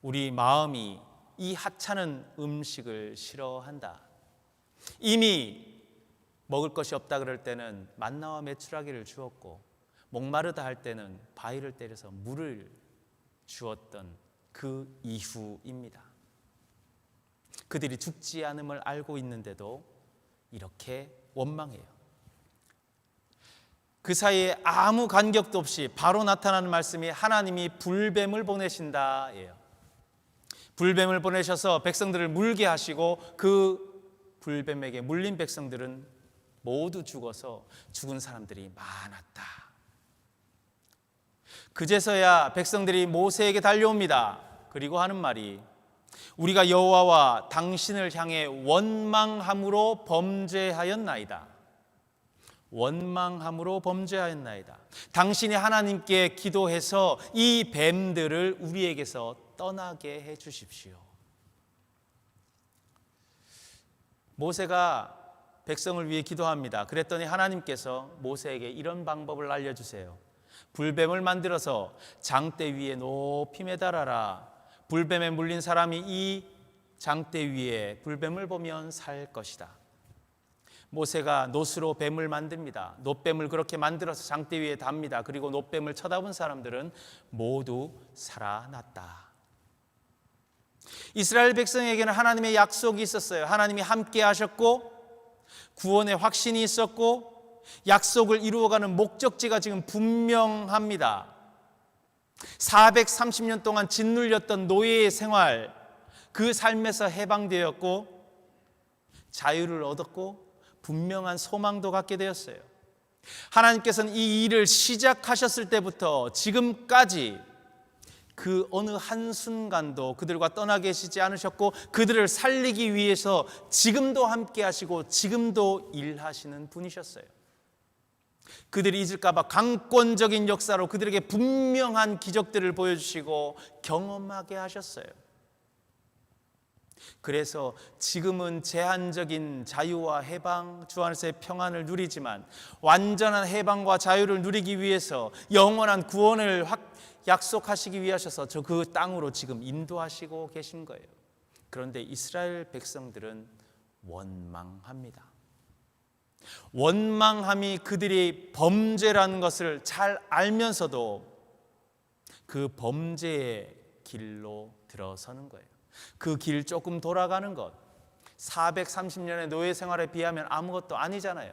우리 마음이 이 하찮은 음식을 싫어한다. 이미 먹을 것이 없다 그럴 때는 만나와 메추라기를 주었고, 목마르다 할 때는 바위를 때려서 물을 주었던 그 이후입니다. 그들이 죽지 않음을 알고 있는데도 이렇게 원망해요. 그 사이에 아무 간격도 없이 바로 나타나는 말씀이 하나님이 불뱀을 보내신다예요. 불뱀을 보내셔서 백성들을 물게 하시고 그 불뱀에게 물린 백성들은 모두 죽어서 죽은 사람들이 많았다. 그제서야 백성들이 모세에게 달려옵니다. 그리고 하는 말이, 우리가 여호와와 당신을 향해 원망함으로 범죄하였나이다. 원망함으로 범죄하였나이다. 당신이 하나님께 기도해서 이 뱀들을 우리에게서 떠나게 해 주십시오. 모세가 백성을 위해 기도합니다. 그랬더니 하나님께서 모세에게 이런 방법을 알려주세요. 불뱀을 만들어서 장대 위에 높이 매달아라. 불뱀에 물린 사람이 이 장대 위에 불뱀을 보면 살 것이다. 모세가 놋으로 뱀을 만듭니다. 놋뱀을 그렇게 만들어서 장대 위에 답니다. 그리고 놋뱀을 쳐다본 사람들은 모두 살아났다. 이스라엘 백성에게는 하나님의 약속이 있었어요. 하나님이 함께 하셨고 구원의 확신이 있었고 약속을 이루어가는 목적지가 지금 분명합니다. 430년 동안 짓눌렸던 노예의 생활, 그 삶에서 해방되었고 자유를 얻었고 분명한 소망도 갖게 되었어요. 하나님께서는 이 일을 시작하셨을 때부터 지금까지 그 어느 한순간도 그들과 떠나 계시지 않으셨고 그들을 살리기 위해서 지금도 함께 하시고 지금도 일하시는 분이셨어요. 그들이 잊을까 봐 강권적인 역사로 그들에게 분명한 기적들을 보여주시고 경험하게 하셨어요. 그래서 지금은 제한적인 자유와 해방, 주 안에서의 평안을 누리지만 완전한 해방과 자유를 누리기 위해서 영원한 구원을 약속하시기 위하셔서 저 그 땅으로 지금 인도하시고 계신 거예요. 그런데 이스라엘 백성들은 원망합니다. 원망함이 그들이 범죄라는 것을 잘 알면서도 그 범죄의 길로 들어서는 거예요. 그 길 조금 돌아가는 것, 430년의 노예 생활에 비하면 아무것도 아니잖아요.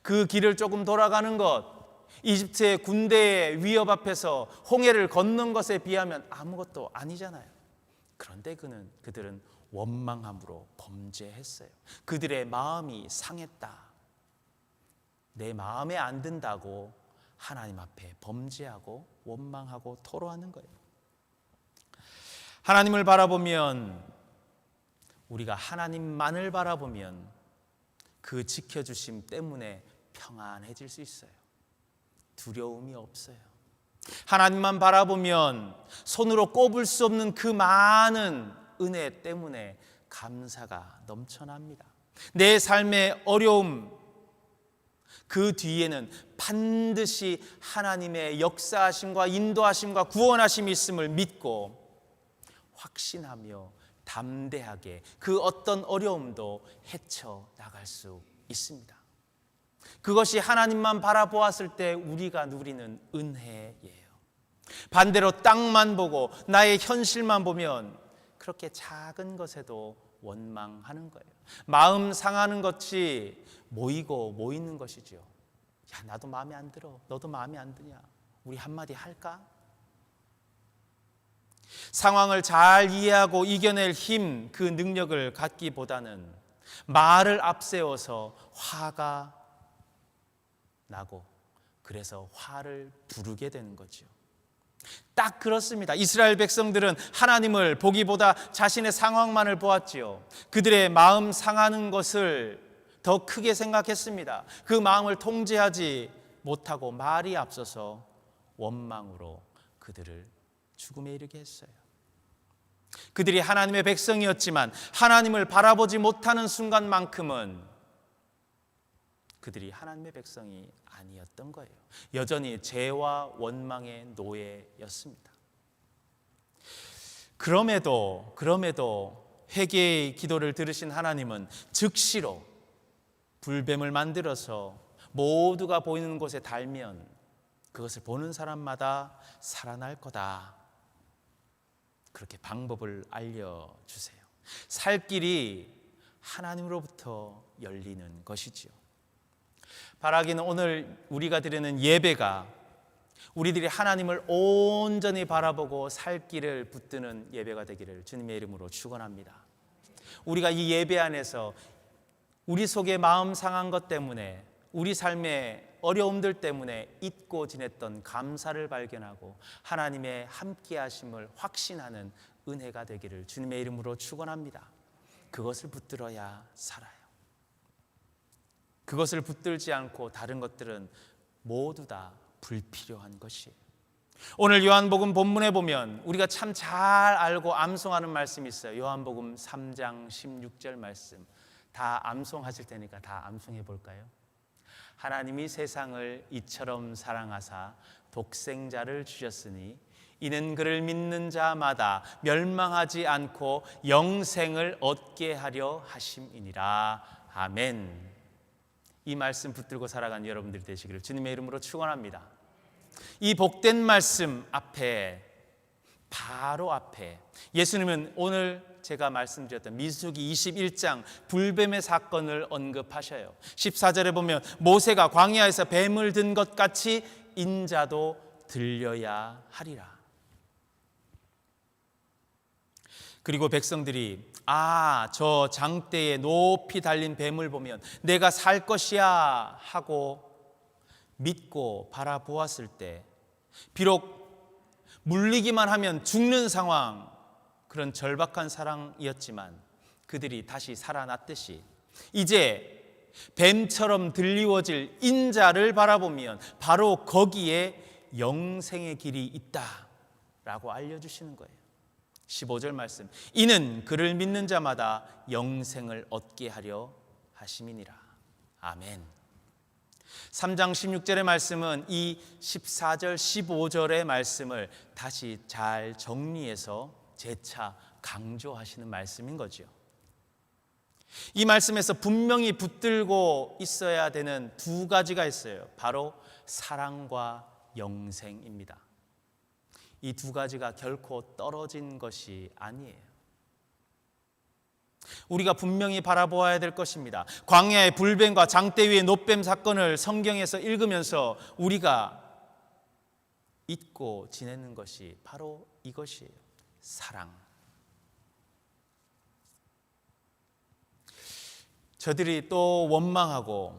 그 길을 조금 돌아가는 것, 이집트의 군대의 위협 앞에서 홍해를 건넌 것에 비하면 아무것도 아니잖아요. 그런데 그들은 원망함으로 범죄했어요. 그들의 마음이 상했다. 내 마음에 안 든다고 하나님 앞에 범죄하고 원망하고 토로하는 거예요. 하나님을 바라보면, 우리가 하나님만을 바라보면 그 지켜주심 때문에 평안해질 수 있어요. 두려움이 없어요. 하나님만 바라보면 손으로 꼽을 수 없는 그 많은 은혜 때문에 감사가 넘쳐납니다. 내 삶의 어려움, 그 뒤에는 반드시 하나님의 역사하심과 인도하심과 구원하심이 있음을 믿고 확신하며 담대하게 그 어떤 어려움도 헤쳐나갈 수 있습니다. 그것이 하나님만 바라보았을 때 우리가 누리는 은혜예요. 반대로 땅만 보고 나의 현실만 보면 그렇게 작은 것에도 원망하는 거예요. 마음 상하는 것이 모이는 것이죠. 야, 나도 마음에 안 들어. 너도 마음에 안 드냐? 우리 한마디 할까? 상황을 잘 이해하고 이겨낼 힘, 그 능력을 갖기보다는 말을 앞세워서 화가 나고 그래서 화를 부르게 되는 거죠. 딱 그렇습니다. 이스라엘 백성들은 하나님을 보기보다 자신의 상황만을 보았지요. 그들의 마음 상하는 것을 더 크게 생각했습니다. 그 마음을 통제하지 못하고 말이 앞서서 원망으로 그들을 죽음에 이르게 했어요. 그들이 하나님의 백성이었지만 하나님을 바라보지 못하는 순간만큼은 그들이 하나님의 백성이 아니었던 거예요. 여전히 죄와 원망의 노예였습니다. 그럼에도 회개의 기도를 들으신 하나님은 즉시로 불뱀을 만들어서 모두가 보이는 곳에 달면 그것을 보는 사람마다 살아날 거다. 그렇게 방법을 알려주세요. 살 길이 하나님으로부터 열리는 것이지요. 바라기는 오늘 우리가 드리는 예배가 우리들이 하나님을 온전히 바라보고 살 길을 붙드는 예배가 되기를 주님의 이름으로 축원합니다. 우리가 이 예배 안에서 우리 속에 마음 상한 것 때문에, 우리 삶의 어려움들 때문에 잊고 지냈던 감사를 발견하고 하나님의 함께 하심을 확신하는 은혜가 되기를 주님의 이름으로 축원합니다. 그것을 붙들어야 살아요. 그것을 붙들지 않고 다른 것들은 모두 다 불필요한 것이에요. 오늘 요한복음 본문에 보면 우리가 참 잘 알고 암송하는 말씀이 있어요. 요한복음 3장 16절 말씀. 다 암송하실 테니까 다 암송해 볼까요? 하나님이 세상을 이처럼 사랑하사 독생자를 주셨으니 이는 그를 믿는 자마다 멸망하지 않고 영생을 얻게 하려 하심이니라. 아멘. 이 말씀 붙들고 살아가는 여러분들이 되시기를 주님의 이름으로 축원합니다. 이 복된 말씀 앞에, 바로 앞에 예수님은 오늘 제가 말씀드렸던 민수기 21장 불뱀의 사건을 언급하셔요. 14절에 보면 모세가 광야에서 뱀을 든 것 같이 인자도 들려야 하리라. 그리고 백성들이 저 장대에 높이 달린 뱀을 보면 내가 살 것이야 하고 믿고 바라보았을 때 비록 물리기만 하면 죽는 상황, 그런 절박한 상황이었지만 그들이 다시 살아났듯이 이제 뱀처럼 들리워질 인자를 바라보면 바로 거기에 영생의 길이 있다라고 알려주시는 거예요. 15절 말씀, 이는 그를 믿는 자마다 영생을 얻게 하려 하심이니라. 아멘. 3장 16절의 말씀은 이 14절 15절의 말씀을 다시 잘 정리해서 재차 강조하시는 말씀인 거죠. 이 말씀에서 분명히 붙들고 있어야 되는 두 가지가 있어요. 바로 사랑과 영생입니다. 이 두 가지가 결코 떨어진 것이 아니에요. 우리가 분명히 바라보아야 될 것입니다. 광야의 불뱀과 장대 위의 놋뱀 사건을 성경에서 읽으면서 우리가 잊고 지내는 것이 바로 이것이에요. 사랑. 저들이 또 원망하고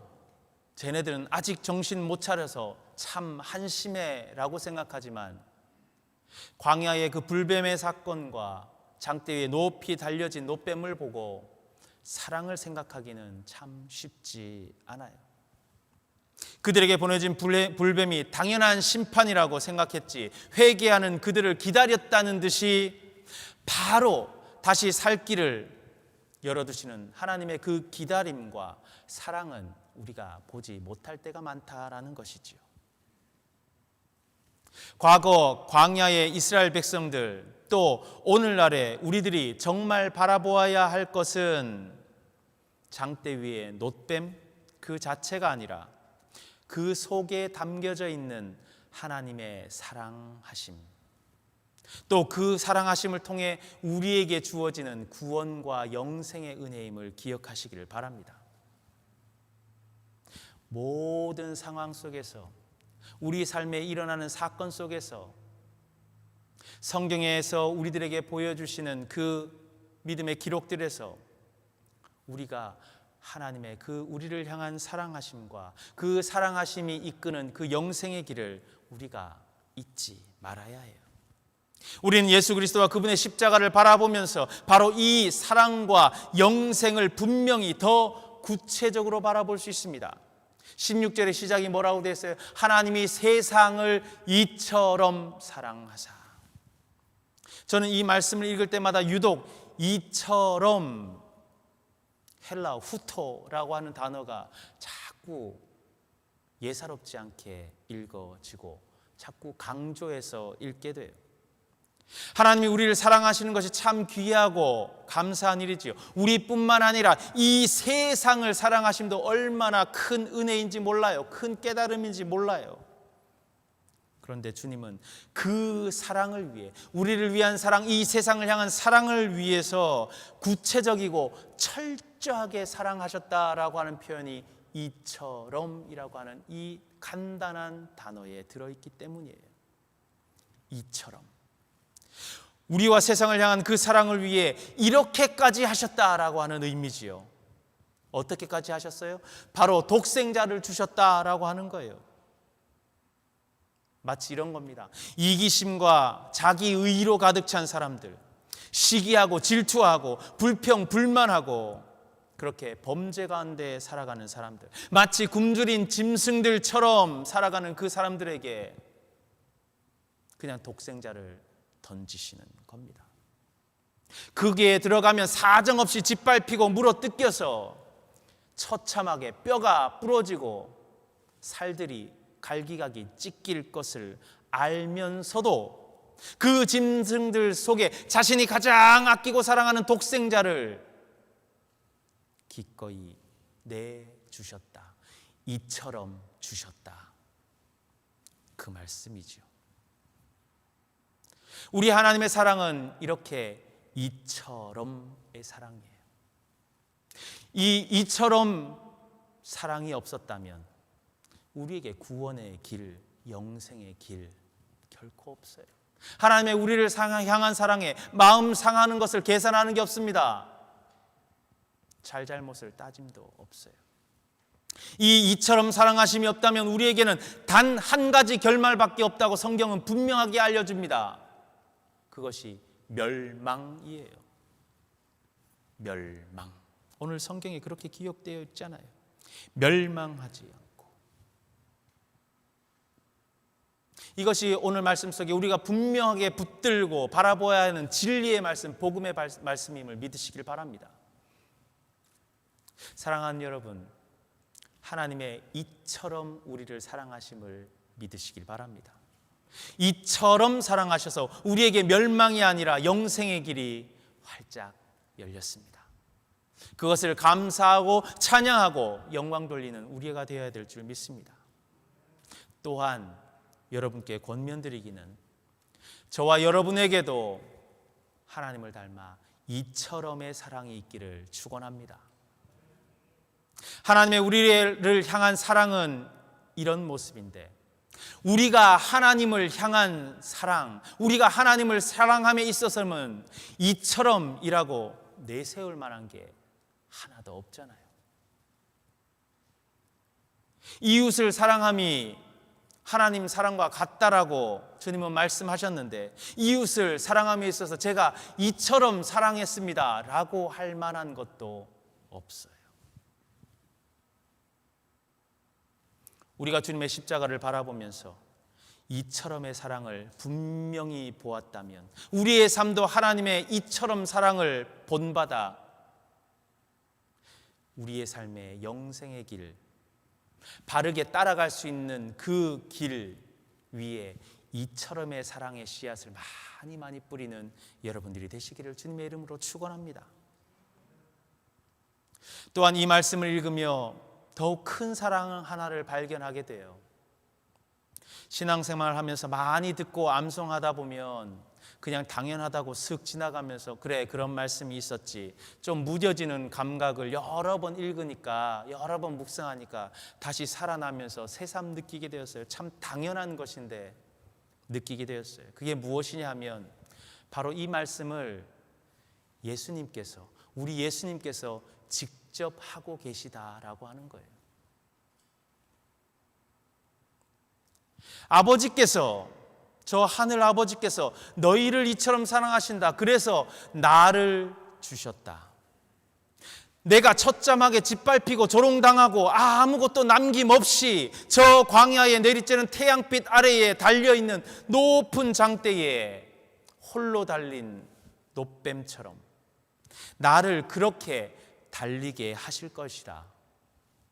쟤네들은 아직 정신 못 차려서 참 한심해라고 생각하지만 광야의 그 불뱀의 사건과 장대 위에 높이 달려진 놋뱀을 보고 사랑을 생각하기는 참 쉽지 않아요. 그들에게 보내진 불뱀이 당연한 심판이라고 생각했지 회개하는 그들을 기다렸다는 듯이 바로 다시 살 길을 열어두시는 하나님의 그 기다림과 사랑은 우리가 보지 못할 때가 많다라는 것이지요. 과거 광야의 이스라엘 백성들, 또 오늘날에 우리들이 정말 바라보아야 할 것은 장대 위의 놋뱀 그 자체가 아니라 그 속에 담겨져 있는 하나님의 사랑하심, 또 그 사랑하심을 통해 우리에게 주어지는 구원과 영생의 은혜임을 기억하시기를 바랍니다. 모든 상황 속에서, 우리 삶에 일어나는 사건 속에서 성경에서 우리들에게 보여주시는 그 믿음의 기록들에서 우리가 하나님의 그 우리를 향한 사랑하심과 그 사랑하심이 이끄는 그 영생의 길을 우리가 잊지 말아야 해요. 우리는 예수 그리스도와 그분의 십자가를 바라보면서 바로 이 사랑과 영생을 분명히 더 구체적으로 바라볼 수 있습니다. 16절의 시작이 뭐라고 되어 있어요? 하나님이 세상을 이처럼 사랑하사. 저는 이 말씀을 읽을 때마다 유독 이처럼, 헬라어 후토라고 하는 단어가 자꾸 예사롭지 않게 읽어지고 자꾸 강조해서 읽게 돼요. 하나님이 우리를 사랑하시는 것이 참 귀하고 감사한 일이지요. 우리뿐만 아니라 이 세상을 사랑하심도 얼마나 큰 은혜인지 몰라요. 큰 깨달음인지 몰라요. 그런데 주님은 그 사랑을 위해, 우리를 위한 사랑, 이 세상을 향한 사랑을 위해서 구체적이고 철저하게 사랑하셨다라고 하는 표현이 이처럼이라고 하는 이 간단한 단어에 들어있기 때문이에요. 이처럼. 우리와 세상을 향한 그 사랑을 위해 이렇게까지 하셨다라고 하는 의미지요. 어떻게까지 하셨어요? 바로 독생자를 주셨다라고 하는 거예요. 마치 이런 겁니다. 이기심과 자기의로 가득 찬 사람들, 시기하고 질투하고 불평, 불만하고 그렇게 범죄 가운데 살아가는 사람들, 마치 굶주린 짐승들처럼 살아가는 그 사람들에게 그냥 독생자를 던지시는 겁니다. 거기에 들어가면 사정없이 짓밟히고 물어뜯겨서 처참하게 뼈가 부러지고 살들이 갈기갈기 찢길 것을 알면서도 그 짐승들 속에 자신이 가장 아끼고 사랑하는 독생자를 기꺼이 내주셨다. 이처럼 주셨다. 그 말씀이지요. 우리 하나님의 사랑은 이렇게 이처럼의 사랑이에요. 이처럼 사랑이 없었다면 우리에게 구원의 길, 영생의 길 결코 없어요. 하나님의 우리를 향한 사랑에 마음 상하는 것을 계산하는 게 없습니다. 잘잘못을 따짐도 없어요. 이처럼 사랑하심이 없다면 우리에게는 단 한 가지 결말밖에 없다고 성경은 분명하게 알려줍니다. 그것이 멸망이에요. 멸망. 오늘 성경에 그렇게 기록되어 있잖아요. 멸망하지 않고. 이것이 오늘 말씀 속에 우리가 분명하게 붙들고 바라보아야 하는 진리의 말씀, 복음의 말씀임을 믿으시길 바랍니다. 사랑하는 여러분, 하나님의 이처럼 우리를 사랑하심을 믿으시길 바랍니다. 이처럼 사랑하셔서 우리에게 멸망이 아니라 영생의 길이 활짝 열렸습니다. 그것을 감사하고 찬양하고 영광 돌리는 우리가 되어야 될 줄 믿습니다. 또한 여러분께 권면드리기는 저와 여러분에게도 하나님을 닮아 이처럼의 사랑이 있기를 축원합니다. 하나님의 우리를 향한 사랑은 이런 모습인데, 우리가 하나님을 향한 사랑, 우리가 하나님을 사랑함에 있어서는 이처럼이라고 내세울 만한 게 하나도 없잖아요. 이웃을 사랑함이 하나님 사랑과 같다라고 주님은 말씀하셨는데, 이웃을 사랑함에 있어서 제가 이처럼 사랑했습니다 라고 할 만한 것도 없어요. 우리가 주님의 십자가를 바라보면서 이처럼의 사랑을 분명히 보았다면, 우리의 삶도 하나님의 이처럼 사랑을 본받아 우리의 삶의 영생의 길, 바르게 따라갈 수 있는 그 길 위에 이처럼의 사랑의 씨앗을 많이 뿌리는 여러분들이 되시기를 주님의 이름으로 축원합니다. 또한 이 말씀을 읽으며 더욱 큰 사랑 하나를 발견하게 돼요. 신앙생활을 하면서 많이 듣고 암송하다 보면 그냥 당연하다고 슥 지나가면서 그래, 그런 말씀이 있었지, 좀 무뎌지는 감각을 여러 번 읽으니까, 여러 번 묵상하니까 다시 살아나면서 새삼 느끼게 되었어요. 참 당연한 것인데 느끼게 되었어요. 그게 무엇이냐 하면 바로 이 말씀을 예수님께서, 우리 예수님께서 직접 하고 계시다라고 하는 거예요. 아버지께서, 저 하늘 아버지께서 너희를 이처럼 사랑하신다. 그래서 나를 주셨다. 내가 처참하게 짓밟히고 조롱당하고 아무것도 남김없이 저 광야에 내리쬐는 태양빛 아래에 달려있는 높은 장대에 홀로 달린 놋뱀처럼 나를 그렇게 달리게 하실 것이라,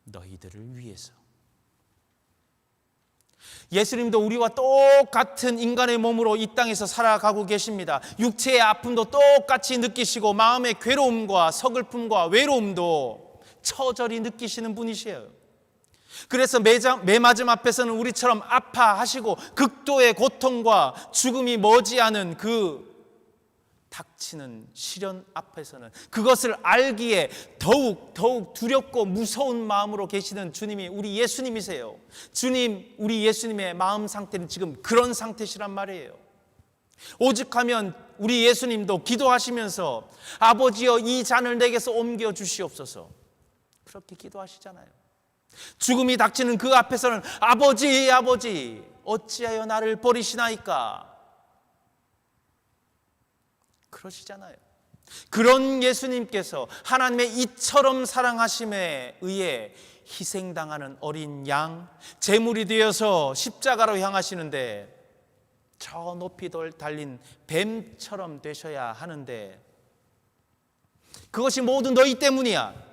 너희들을 위해서. 예수님도 우리와 똑같은 인간의 몸으로 이 땅에서 살아가고 계십니다. 육체의 아픔도 똑같이 느끼시고 마음의 괴로움과 서글픔과 외로움도 처절히 느끼시는 분이시에요. 그래서 매맞음 앞에서는 우리처럼 아파하시고 극도의 고통과 죽음이 머지않은 그 닥치는 시련 앞에서는 그것을 알기에 더욱 두렵고 무서운 마음으로 계시는 주님이 우리 예수님이세요. 주님, 우리 예수님의 마음 상태는 지금 그런 상태시란 말이에요. 오죽하면 우리 예수님도 기도하시면서 아버지여 이 잔을 내게서 옮겨 주시옵소서, 그렇게 기도하시잖아요. 죽음이 닥치는 그 앞에서는 아버지 어찌하여 나를 버리시나이까, 그러시잖아요. 그런 예수님께서 하나님의 이처럼 사랑하심에 의해 희생당하는 어린 양, 제물이 되어서 십자가로 향하시는데 저 높이 달린 뱀처럼 되셔야 하는데 그것이 모두 너희 때문이야.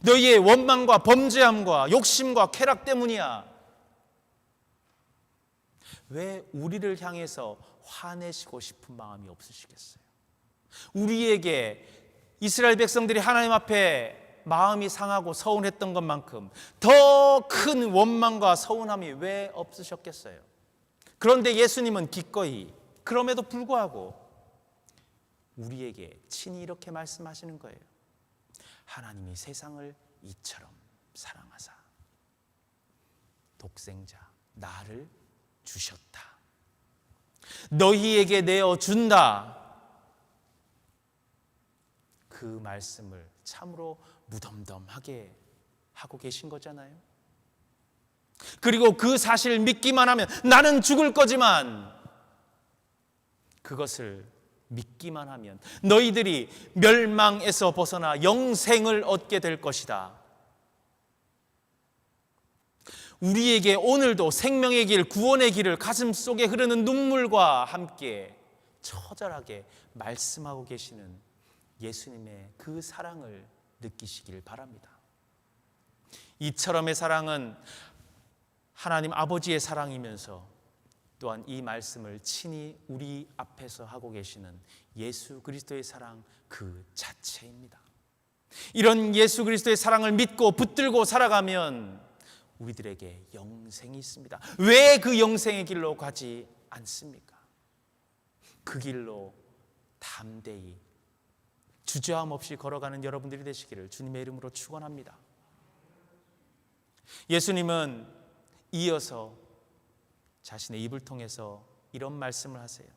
너희의 원망과 범죄함과 욕심과 쾌락 때문이야. 왜 우리를 향해서 화내시고 싶은 마음이 없으시겠어요? 우리에게 이스라엘 백성들이 하나님 앞에 마음이 상하고 서운했던 것만큼 더 큰 원망과 서운함이 왜 없으셨겠어요? 그런데 예수님은 기꺼이 그럼에도 불구하고 우리에게 친히 이렇게 말씀하시는 거예요. 하나님이 세상을 이처럼 사랑하사 독생자 나를 주셨다. 너희에게 내어준다. 그 말씀을 참으로 무덤덤하게 하고 계신 거잖아요. 그리고 그 사실을 믿기만 하면 나는 죽을 거지만 그것을 믿기만 하면 너희들이 멸망에서 벗어나 영생을 얻게 될 것이다. 우리에게 오늘도 생명의 길, 구원의 길을 가슴속에 흐르는 눈물과 함께 처절하게 말씀하고 계시는 예수님의 그 사랑을 느끼시길 바랍니다. 이처럼의 사랑은 하나님 아버지의 사랑이면서 또한 이 말씀을 친히 우리 앞에서 하고 계시는 예수 그리스도의 사랑 그 자체입니다. 이런 예수 그리스도의 사랑을 믿고 붙들고 살아가면 우리들에게 영생이 있습니다. 왜 그 영생의 길로 가지 않습니까? 그 길로 담대히 주저함 없이 걸어가는 여러분들이 되시기를 주님의 이름으로 축원합니다. 예수님은 이어서 자신의 입을 통해서 이런 말씀을 하세요.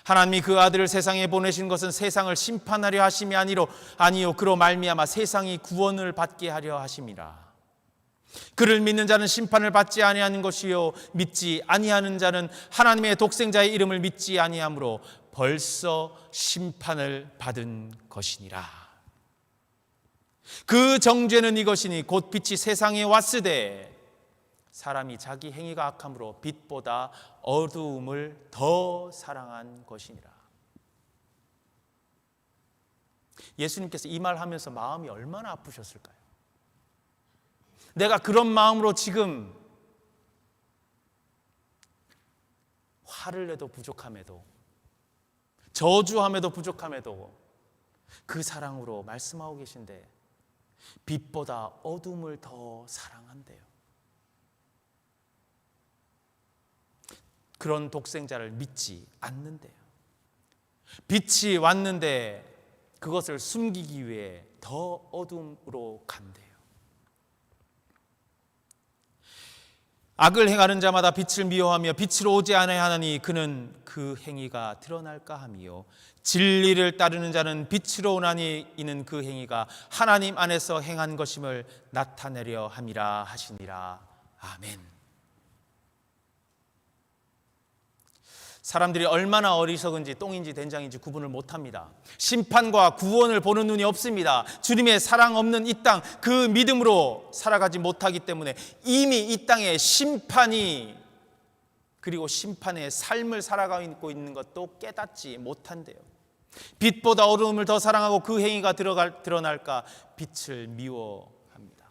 하나님이 그 아들을 세상에 보내신 것은 세상을 심판하려 하심이 아니요 그로 말미암아 세상이 구원을 받게 하려 하심이라. 그를 믿는 자는 심판을 받지 아니하는 것이요 믿지 아니하는 자는 하나님의 독생자의 이름을 믿지 아니하므로 벌써 심판을 받은 것이니라. 그 정죄는 이것이니 곧 빛이 세상에 왔으되 사람이 자기 행위가 악함으로 빛보다 어두움을 더 사랑한 것이니라. 예수님께서 이 말하면서 마음이 얼마나 아프셨을까요? 내가 그런 마음으로 지금 화를 내도 부족함에도 저주함에도 부족함에도 그 사랑으로 말씀하고 계신데 빛보다 어둠을 더 사랑한대요. 그런 독생자를 믿지 않는데요. 빛이 왔는데 그것을 숨기기 위해 더 어둠으로 간대요. 악을 행하는 자마다 빛을 미워하며 빛으로 오지 않아야 하나니 그는 그 행위가 드러날까 하며 진리를 따르는 자는 빛으로 오나니 이는 그 행위가 하나님 안에서 행한 것임을 나타내려 함이라 하시니라. 아멘. 사람들이 얼마나 어리석은지 똥인지 된장인지 구분을 못합니다. 심판과 구원을 보는 눈이 없습니다. 주님의 사랑 없는 이 땅, 그 믿음으로 살아가지 못하기 때문에 이미 이 땅에 심판이 그리고 심판의 삶을 살아가고 있는 것도 깨닫지 못한대요. 빛보다 어두움을 더 사랑하고 그 행위가 드러날까 빛을 미워합니다.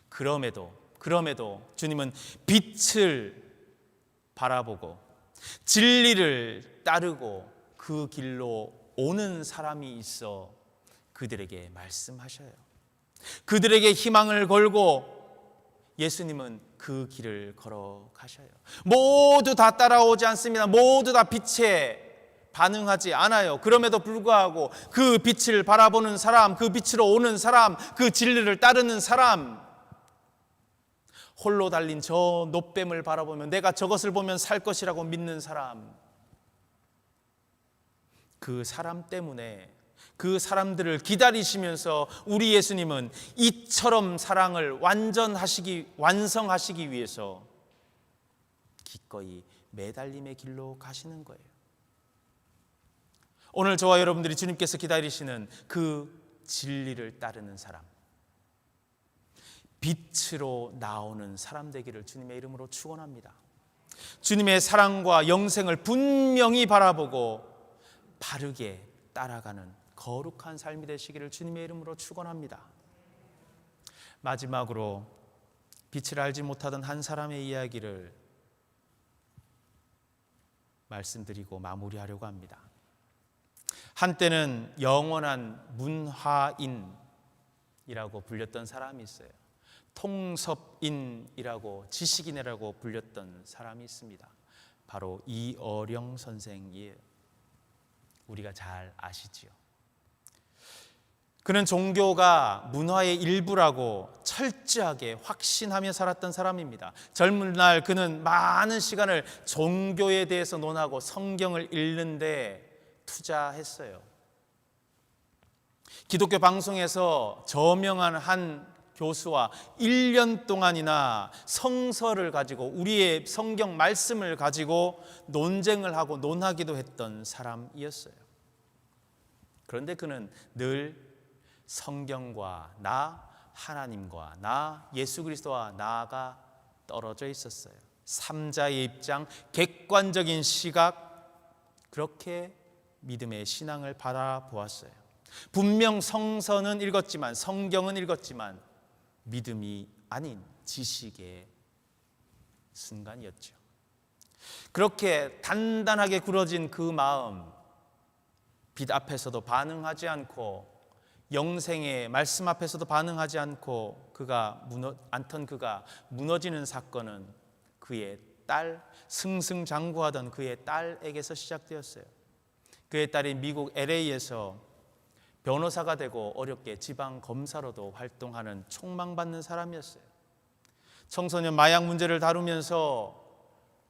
그럼에도 주님은 빛을 바라보고 진리를 따르고 그 길로 오는 사람이 있어 그들에게 말씀하셔요. 그들에게 희망을 걸고 예수님은 그 길을 걸어가셔요. 모두 다 따라오지 않습니다. 모두 다 빛에 반응하지 않아요. 그럼에도 불구하고 그 빛을 바라보는 사람, 그 빛으로 오는 사람, 그 진리를 따르는 사람, 홀로 달린 저 놋뱀을 바라보면 내가 저것을 보면 살 것이라고 믿는 사람, 그 사람 때문에 그 사람들을 기다리시면서 우리 예수님은 이처럼 사랑을 완성하시기 위해서 기꺼이 매달림의 길로 가시는 거예요. 오늘 저와 여러분들이 주님께서 기다리시는 그 진리를 따르는 사람, 빛으로 나오는 사람 되기를 주님의 이름으로 축원합니다. 주님의 사랑과 영생을 분명히 바라보고 바르게 따라가는 거룩한 삶이 되시기를 주님의 이름으로 축원합니다. 마지막으로 빛을 알지 못하던 한 사람의 이야기를 말씀드리고 마무리하려고 합니다. 한때는 영원한 문화인이라고 불렸던 사람이 있어요. 통섭인이라고, 지식인이라고 불렸던 사람이 있습니다. 바로 이어령 선생이에요. 우리가 잘 아시지요. 그는 종교가 문화의 일부라고 철저하게 확신하며 살았던 사람입니다. 젊은 날 그는 많은 시간을 종교에 대해서 논하고 성경을 읽는 데 투자했어요. 기독교 방송에서 저명한 한 교수와 1년 동안이나 성서를 가지고, 우리의 성경 말씀을 가지고 논쟁을 하고 논하기도 했던 사람이었어요. 그런데 그는 늘 성경과 나, 하나님과 나, 예수 그리스도와 나가 떨어져 있었어요. 삼자의 입장, 객관적인 시각, 그렇게 믿음의 신앙을 바라보았어요. 분명 성서는 읽었지만, 성경은 읽었지만 믿음이 아닌 지식의 순간이었죠. 그렇게 단단하게 굳어진 그 마음, 빛 앞에서도 반응하지 않고 영생의 말씀 앞에서도 반응하지 않고 그가 무너지는 사건은 그의 딸, 승승장구하던 그의 딸에게서 시작되었어요. 그의 딸이 미국 LA에서 변호사가 되고 어렵게 지방 검사로도 활동하는 촉망받는 사람이었어요. 청소년 마약 문제를 다루면서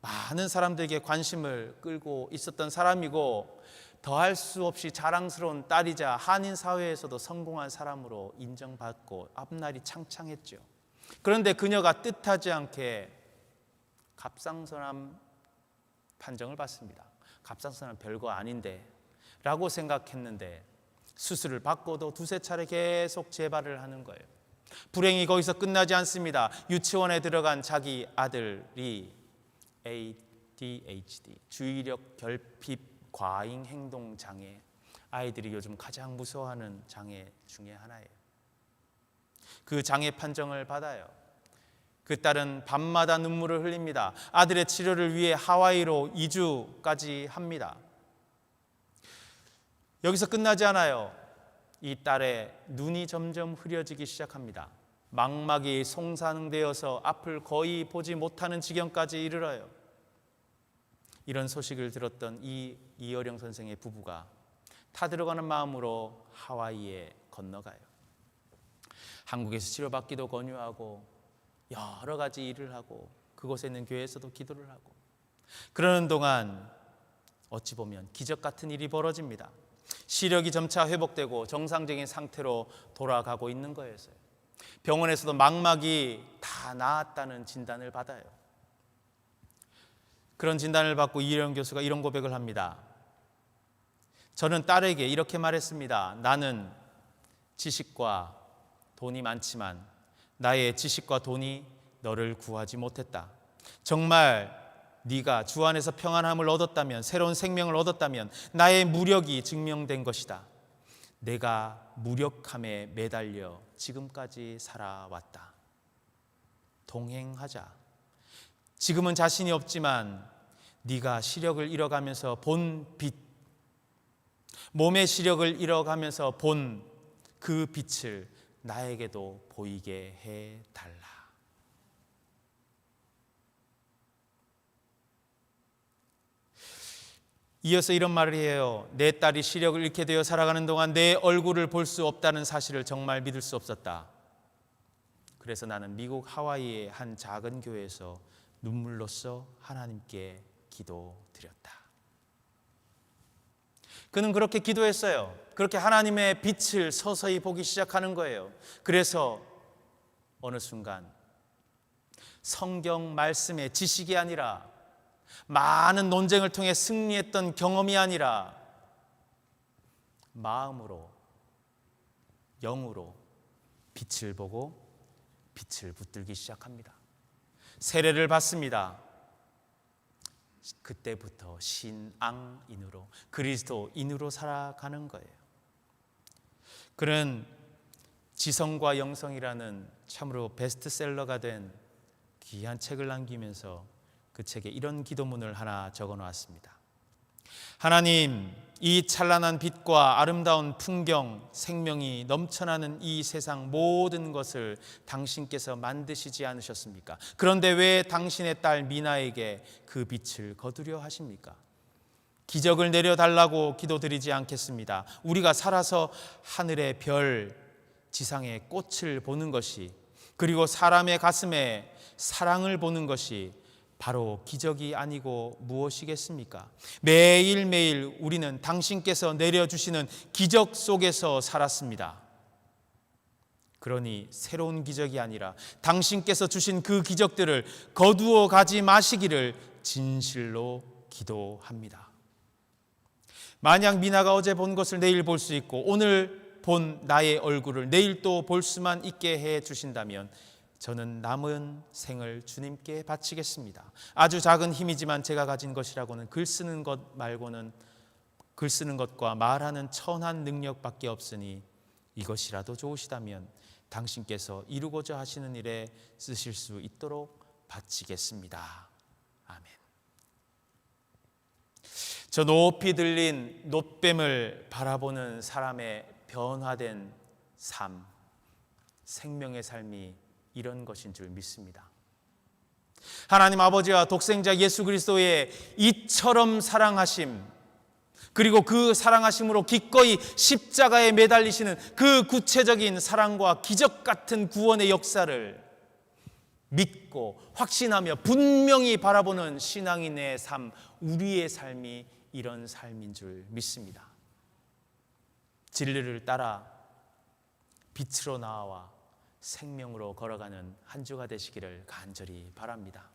많은 사람들에게 관심을 끌고 있었던 사람이고, 더할 수 없이 자랑스러운 딸이자 한인 사회에서도 성공한 사람으로 인정받고 앞날이 창창했죠. 그런데 그녀가 뜻하지 않게 갑상선암 판정을 받습니다. 갑상선암 별거 아닌데 라고 생각했는데 수술을 받고도 두세 차례 계속 재발을 하는 거예요. 불행이 거기서 끝나지 않습니다. 유치원에 들어간 자기 아들이 ADHD, 주의력 결핍 과잉 행동 장애, 아이들이 요즘 가장 무서워하는 장애 중에 하나예요. 그 장애 판정을 받아요. 그 딸은 밤마다 눈물을 흘립니다. 아들의 치료를 위해 하와이로 이주까지 합니다. 여기서 끝나지 않아요. 이 딸의 눈이 점점 흐려지기 시작합니다. 망막이 송산되어서 앞을 거의 보지 못하는 지경까지 이르러요. 이런 소식을 들었던 이어령 선생의 부부가 타들어가는 마음으로 하와이에 건너가요. 한국에서 치료받기도 권유하고 여러 가지 일을 하고 그곳에 있는 교회에서도 기도를 하고, 그러는 동안 어찌 보면 기적 같은 일이 벌어집니다. 시력이 점차 회복되고 정상적인 상태로 돌아가고 있는 거였어요. 병원에서도 망막이 다 나았다는 진단을 받아요. 그런 진단을 받고 이어령 교수가 이런 고백을 합니다. 저는 딸에게 이렇게 말했습니다. 나는 지식과 돈이 많지만 나의 지식과 돈이 너를 구하지 못했다. 정말 네가 주 안에서 평안함을 얻었다면, 새로운 생명을 얻었다면 나의 무력이 증명된 것이다. 내가 무력함에 매달려 지금까지 살아왔다. 동행하자. 지금은 자신이 없지만 네가 시력을 잃어가면서 본 빛, 몸의 시력을 잃어가면서 본 그 빛을 나에게도 보이게 해달라. 이어서 이런 말을 해요. 내 딸이 시력을 잃게 되어 살아가는 동안 내 얼굴을 볼 수 없다는 사실을 정말 믿을 수 없었다. 그래서 나는 미국 하와이의 한 작은 교회에서 눈물로써 하나님께 기도드렸다. 그는 그렇게 기도했어요. 그렇게 하나님의 빛을 서서히 보기 시작하는 거예요. 그래서 어느 순간 성경 말씀의 지식이 아니라, 많은 논쟁을 통해 승리했던 경험이 아니라 마음으로, 영으로 빛을 보고 빛을 붙들기 시작합니다. 세례를 받습니다. 그때부터 신앙인으로, 그리스도인으로 살아가는 거예요. 그는 지성과 영성이라는 참으로 베스트셀러가 된 귀한 책을 남기면서 그 책에 이런 기도문을 하나 적어 놓았습니다. 하나님, 이 찬란한 빛과 아름다운 풍경, 생명이 넘쳐나는 이 세상 모든 것을 당신께서 만드시지 않으셨습니까? 그런데 왜 당신의 딸 미나에게 그 빛을 거두려 하십니까? 기적을 내려달라고 기도드리지 않겠습니다. 우리가 살아서 하늘의 별, 지상의 꽃을 보는 것이, 그리고 사람의 가슴에 사랑을 보는 것이 바로 기적이 아니고 무엇이겠습니까? 매일매일 우리는 당신께서 내려주시는 기적 속에서 살았습니다. 그러니 새로운 기적이 아니라 당신께서 주신 그 기적들을 거두어 가지 마시기를 진실로 기도합니다. 만약 미나가 어제 본 것을 내일 볼 수 있고 오늘 본 나의 얼굴을 내일 또 볼 수만 있게 해 주신다면 저는 남은 생을 주님께 바치겠습니다. 아주 작은 힘이지만 제가 가진 것이라고는 글 쓰는 것 말고는, 글 쓰는 것과 말하는 천한 능력밖에 없으니 이것이라도 좋으시다면 당신께서 이루고자 하시는 일에 쓰실 수 있도록 바치겠습니다. 아멘. 저 높이 들린 놋뱀을 바라보는 사람의 변화된 삶, 생명의 삶이 이런 것인 줄 믿습니다. 하나님 아버지와 독생자 예수 그리스도의 이처럼 사랑하심, 그리고 그 사랑하심으로 기꺼이 십자가에 매달리시는 그 구체적인 사랑과 기적 같은 구원의 역사를 믿고 확신하며 분명히 바라보는 신앙인의 삶, 우리의 삶이 이런 삶인 줄 믿습니다. 진리를 따라 빛으로 나와 생명으로 걸어가는 한 주가 되시기를 간절히 바랍니다.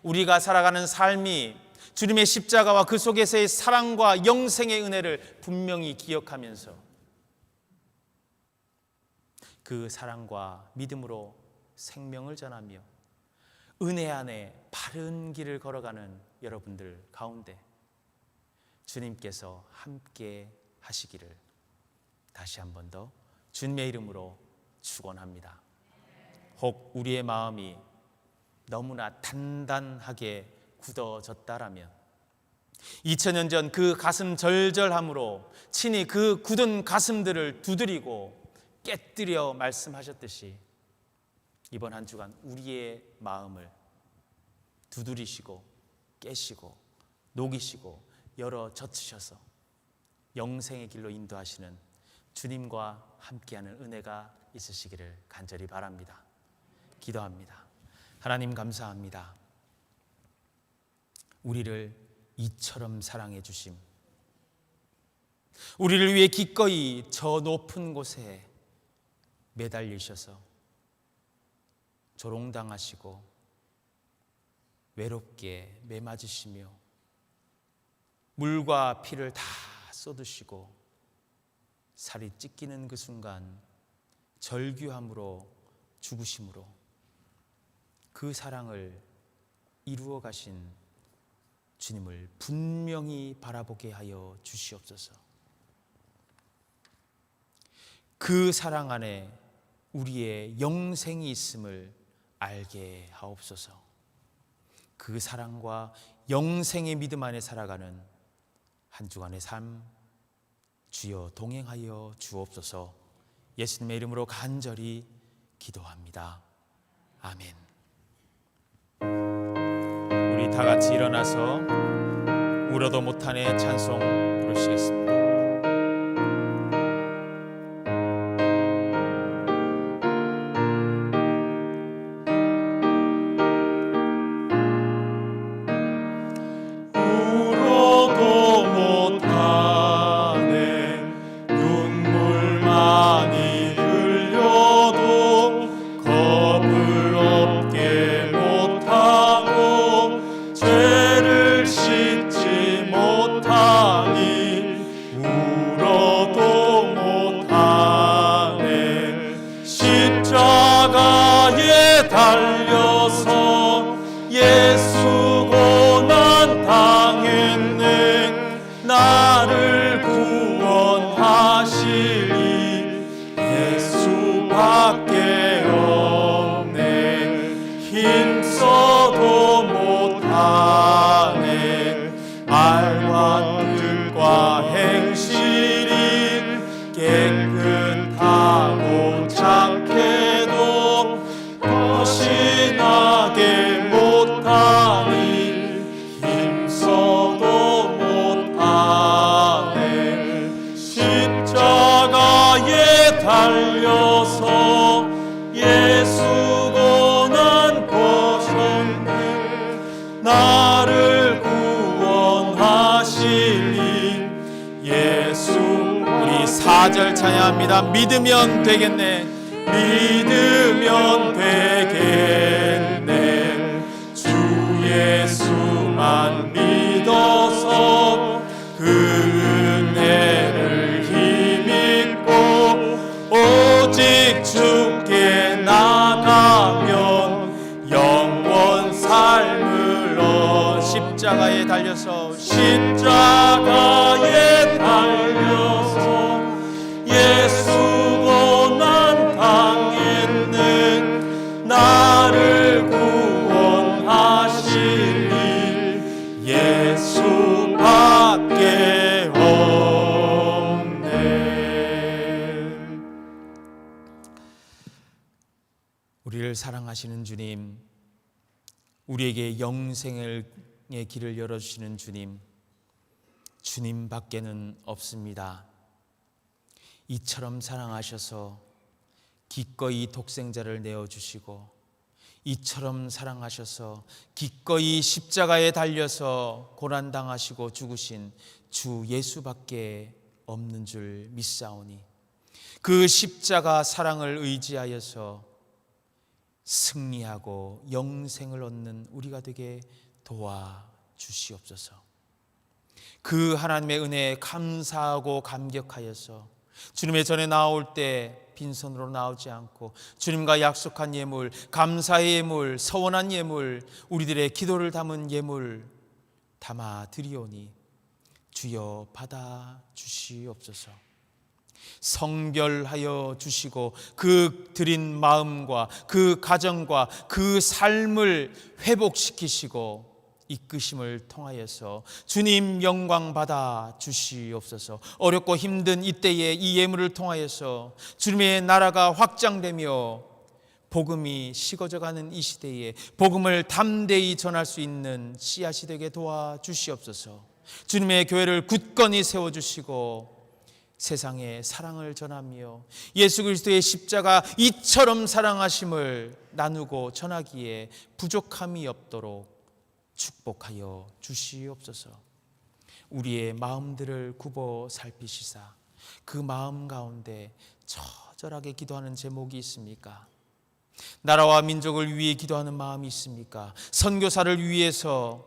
우리가 살아가는 삶이 주님의 십자가와 그 속에서의 사랑과 영생의 은혜를 분명히 기억하면서 그 사랑과 믿음으로 생명을 전하며 은혜 안에 바른 길을 걸어가는 여러분들 가운데 주님께서 함께 하시기를 다시 한 번 더 주님의 이름으로 축원합니다. 혹 우리의 마음이 너무나 단단하게 굳어졌다라면 2000년 전 그 가슴 절절함으로 친히 그 굳은 가슴들을 두드리고 깨뜨려 말씀하셨듯이 이번 한 주간 우리의 마음을 두드리시고 깨시고 녹이시고 열어 젖히셔서 영생의 길로 인도하시는 주님과 함께하는 은혜가 있으시기를 간절히 바랍니다. 기도합니다. 하나님 감사합니다. 우리를 이처럼 사랑해 주심, 우리를 위해 기꺼이 저 높은 곳에 매달리셔서 조롱당하시고 외롭게 매맞으시며 물과 피를 다 쏟으시고 살이 찢기는 그 순간 절규함으로 죽으심으로 그 사랑을 이루어 가신 주님을 분명히 바라보게 하여 주시옵소서. 그 사랑 안에 우리의 영생이 있음을 알게 하옵소서. 그 사랑과 영생의 믿음 안에 살아가는 한 주간의 삶 주여 동행하여 주옵소서. 예수님의 이름으로 간절히 기도합니다. 아멘. 우리 다 같이 일어나서 울어도 못하네 찬송 부르시겠습니다. 죄를 씻지 못하니 힘써도 못하네. 말과 뜻과 행실이 깨끗하고 착해도 것이 나게 못하니 힘써도 못하네. 십자가에 달려서 예수 고난 보셨네. 나를 구원하시니 예수. 우리 4절 찬양합니다. 믿으면 되겠네. 믿으면 되겠네. 주 예수만 믿어서 그 은혜를 힘입고 오직 주께 나가면 영원 삶을 십자가에 달려서 십자가에 달려서 예수 고난 당했는 나를 구원하시니 예수밖에 없네. 우리를 사랑하시는 주님, 우리에게 영생의 길을 열어주시는 주님, 주님밖에는 없습니다. 이처럼 사랑하셔서 기꺼이 독생자를 내어주시고, 이처럼 사랑하셔서 기꺼이 십자가에 달려서 고난당하시고 죽으신 주 예수밖에 없는 줄 믿사오니 그 십자가 사랑을 의지하여서 승리하고 영생을 얻는 우리가 되게 도와주시옵소서. 그 하나님의 은혜에 감사하고 감격하여서 주님의 전에 나올 때 빈손으로 나오지 않고 주님과 약속한 예물, 감사의 예물, 서원한 예물, 우리들의 기도를 담은 예물 담아 드리오니 주여 받아 주시옵소서. 성별하여 주시고 그 드린 마음과 그 가정과 그 삶을 회복시키시고 이끄심을 통하여서 주님 영광 받아 주시옵소서. 어렵고 힘든 이때에 이 예물을 통하여서 주님의 나라가 확장되며 복음이 식어져가는 이 시대에 복음을 담대히 전할 수 있는 씨앗이 되게 도와주시옵소서. 주님의 교회를 굳건히 세워주시고 세상에 사랑을 전하며 예수 그리스도의 십자가 이처럼 사랑하심을 나누고 전하기에 부족함이 없도록 축복하여 주시옵소서. 우리의 마음들을 굽어 살피시사 그 마음 가운데 처절하게 기도하는 제목이 있습니까? 나라와 민족을 위해 기도하는 마음이 있습니까? 선교사를 위해서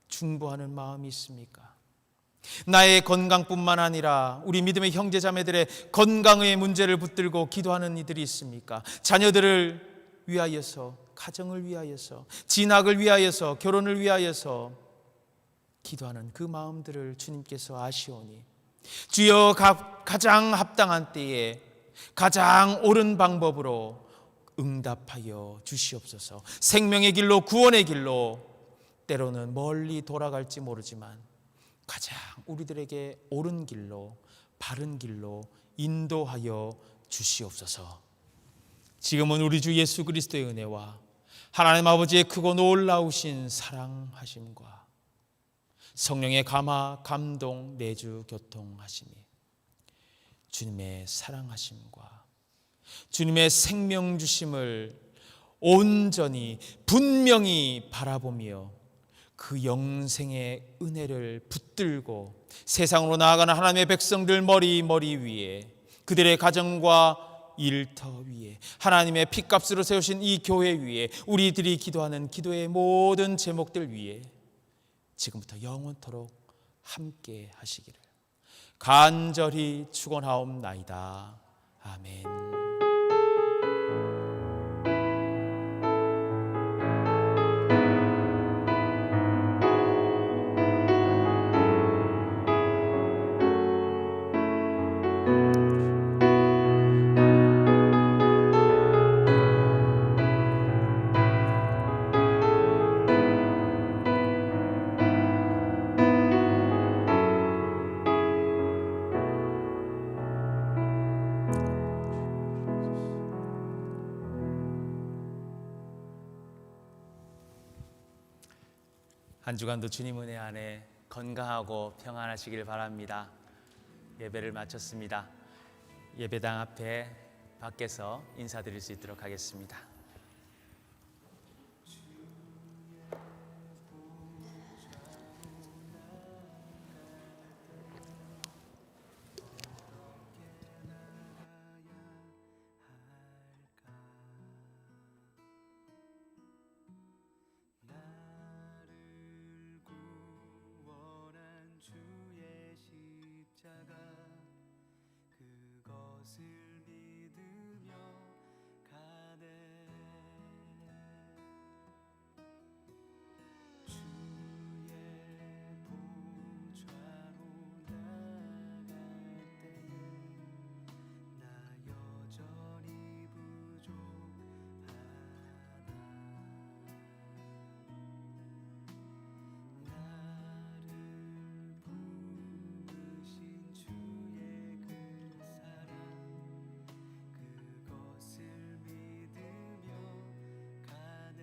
중보하는 마음이 있습니까? 나의 건강뿐만 아니라 우리 믿음의 형제 자매들의 건강의 문제를 붙들고 기도하는 이들이 있습니까? 자녀들을 위하여서, 가정을 위하여서, 진학을 위하여서, 결혼을 위하여서 기도하는 그 마음들을 주님께서 아시오니 주여 가장 합당한 때에 가장 옳은 방법으로 응답하여 주시옵소서. 생명의 길로, 구원의 길로, 때로는 멀리 돌아갈지 모르지만 가장 우리들에게 옳은 길로, 바른 길로 인도하여 주시옵소서. 지금은 우리 주 예수 그리스도의 은혜와 하나님 아버지의 크고 놀라우신 사랑하심과 성령의 감화, 감동, 내주, 교통하심이 주님의 사랑하심과 주님의 생명 주심을 온전히 분명히 바라보며 그 영생의 은혜를 붙들고 세상으로 나아가는 하나님의 백성들 머리 위에, 그들의 가정과 일터 위에, 하나님의 핏값으로 세우신 이 교회 위에, 우리들이 기도하는 기도의 모든 제목들 위에 지금부터 영원토록 함께 하시기를 간절히 축원하옵나이다. 아멘. 한 주간도 주님 은혜 안에 건강하고 평안하시길 바랍니다. 예배를 마쳤습니다. 예배당 앞에 밖에서 인사드릴 수 있도록 하겠습니다. 주의 십자가 그것을 믿으며 가네 주의 보좌로 나갈 때에 나 여전히 부족하나 나를 부르신 주의 그 사랑 그것을 믿으며 가네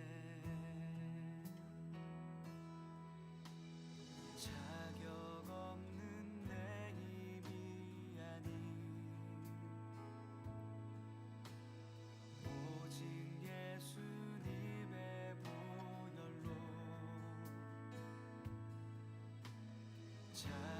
자격 없는 내 힘이 아닌 오직 예수님의 보혈로 자격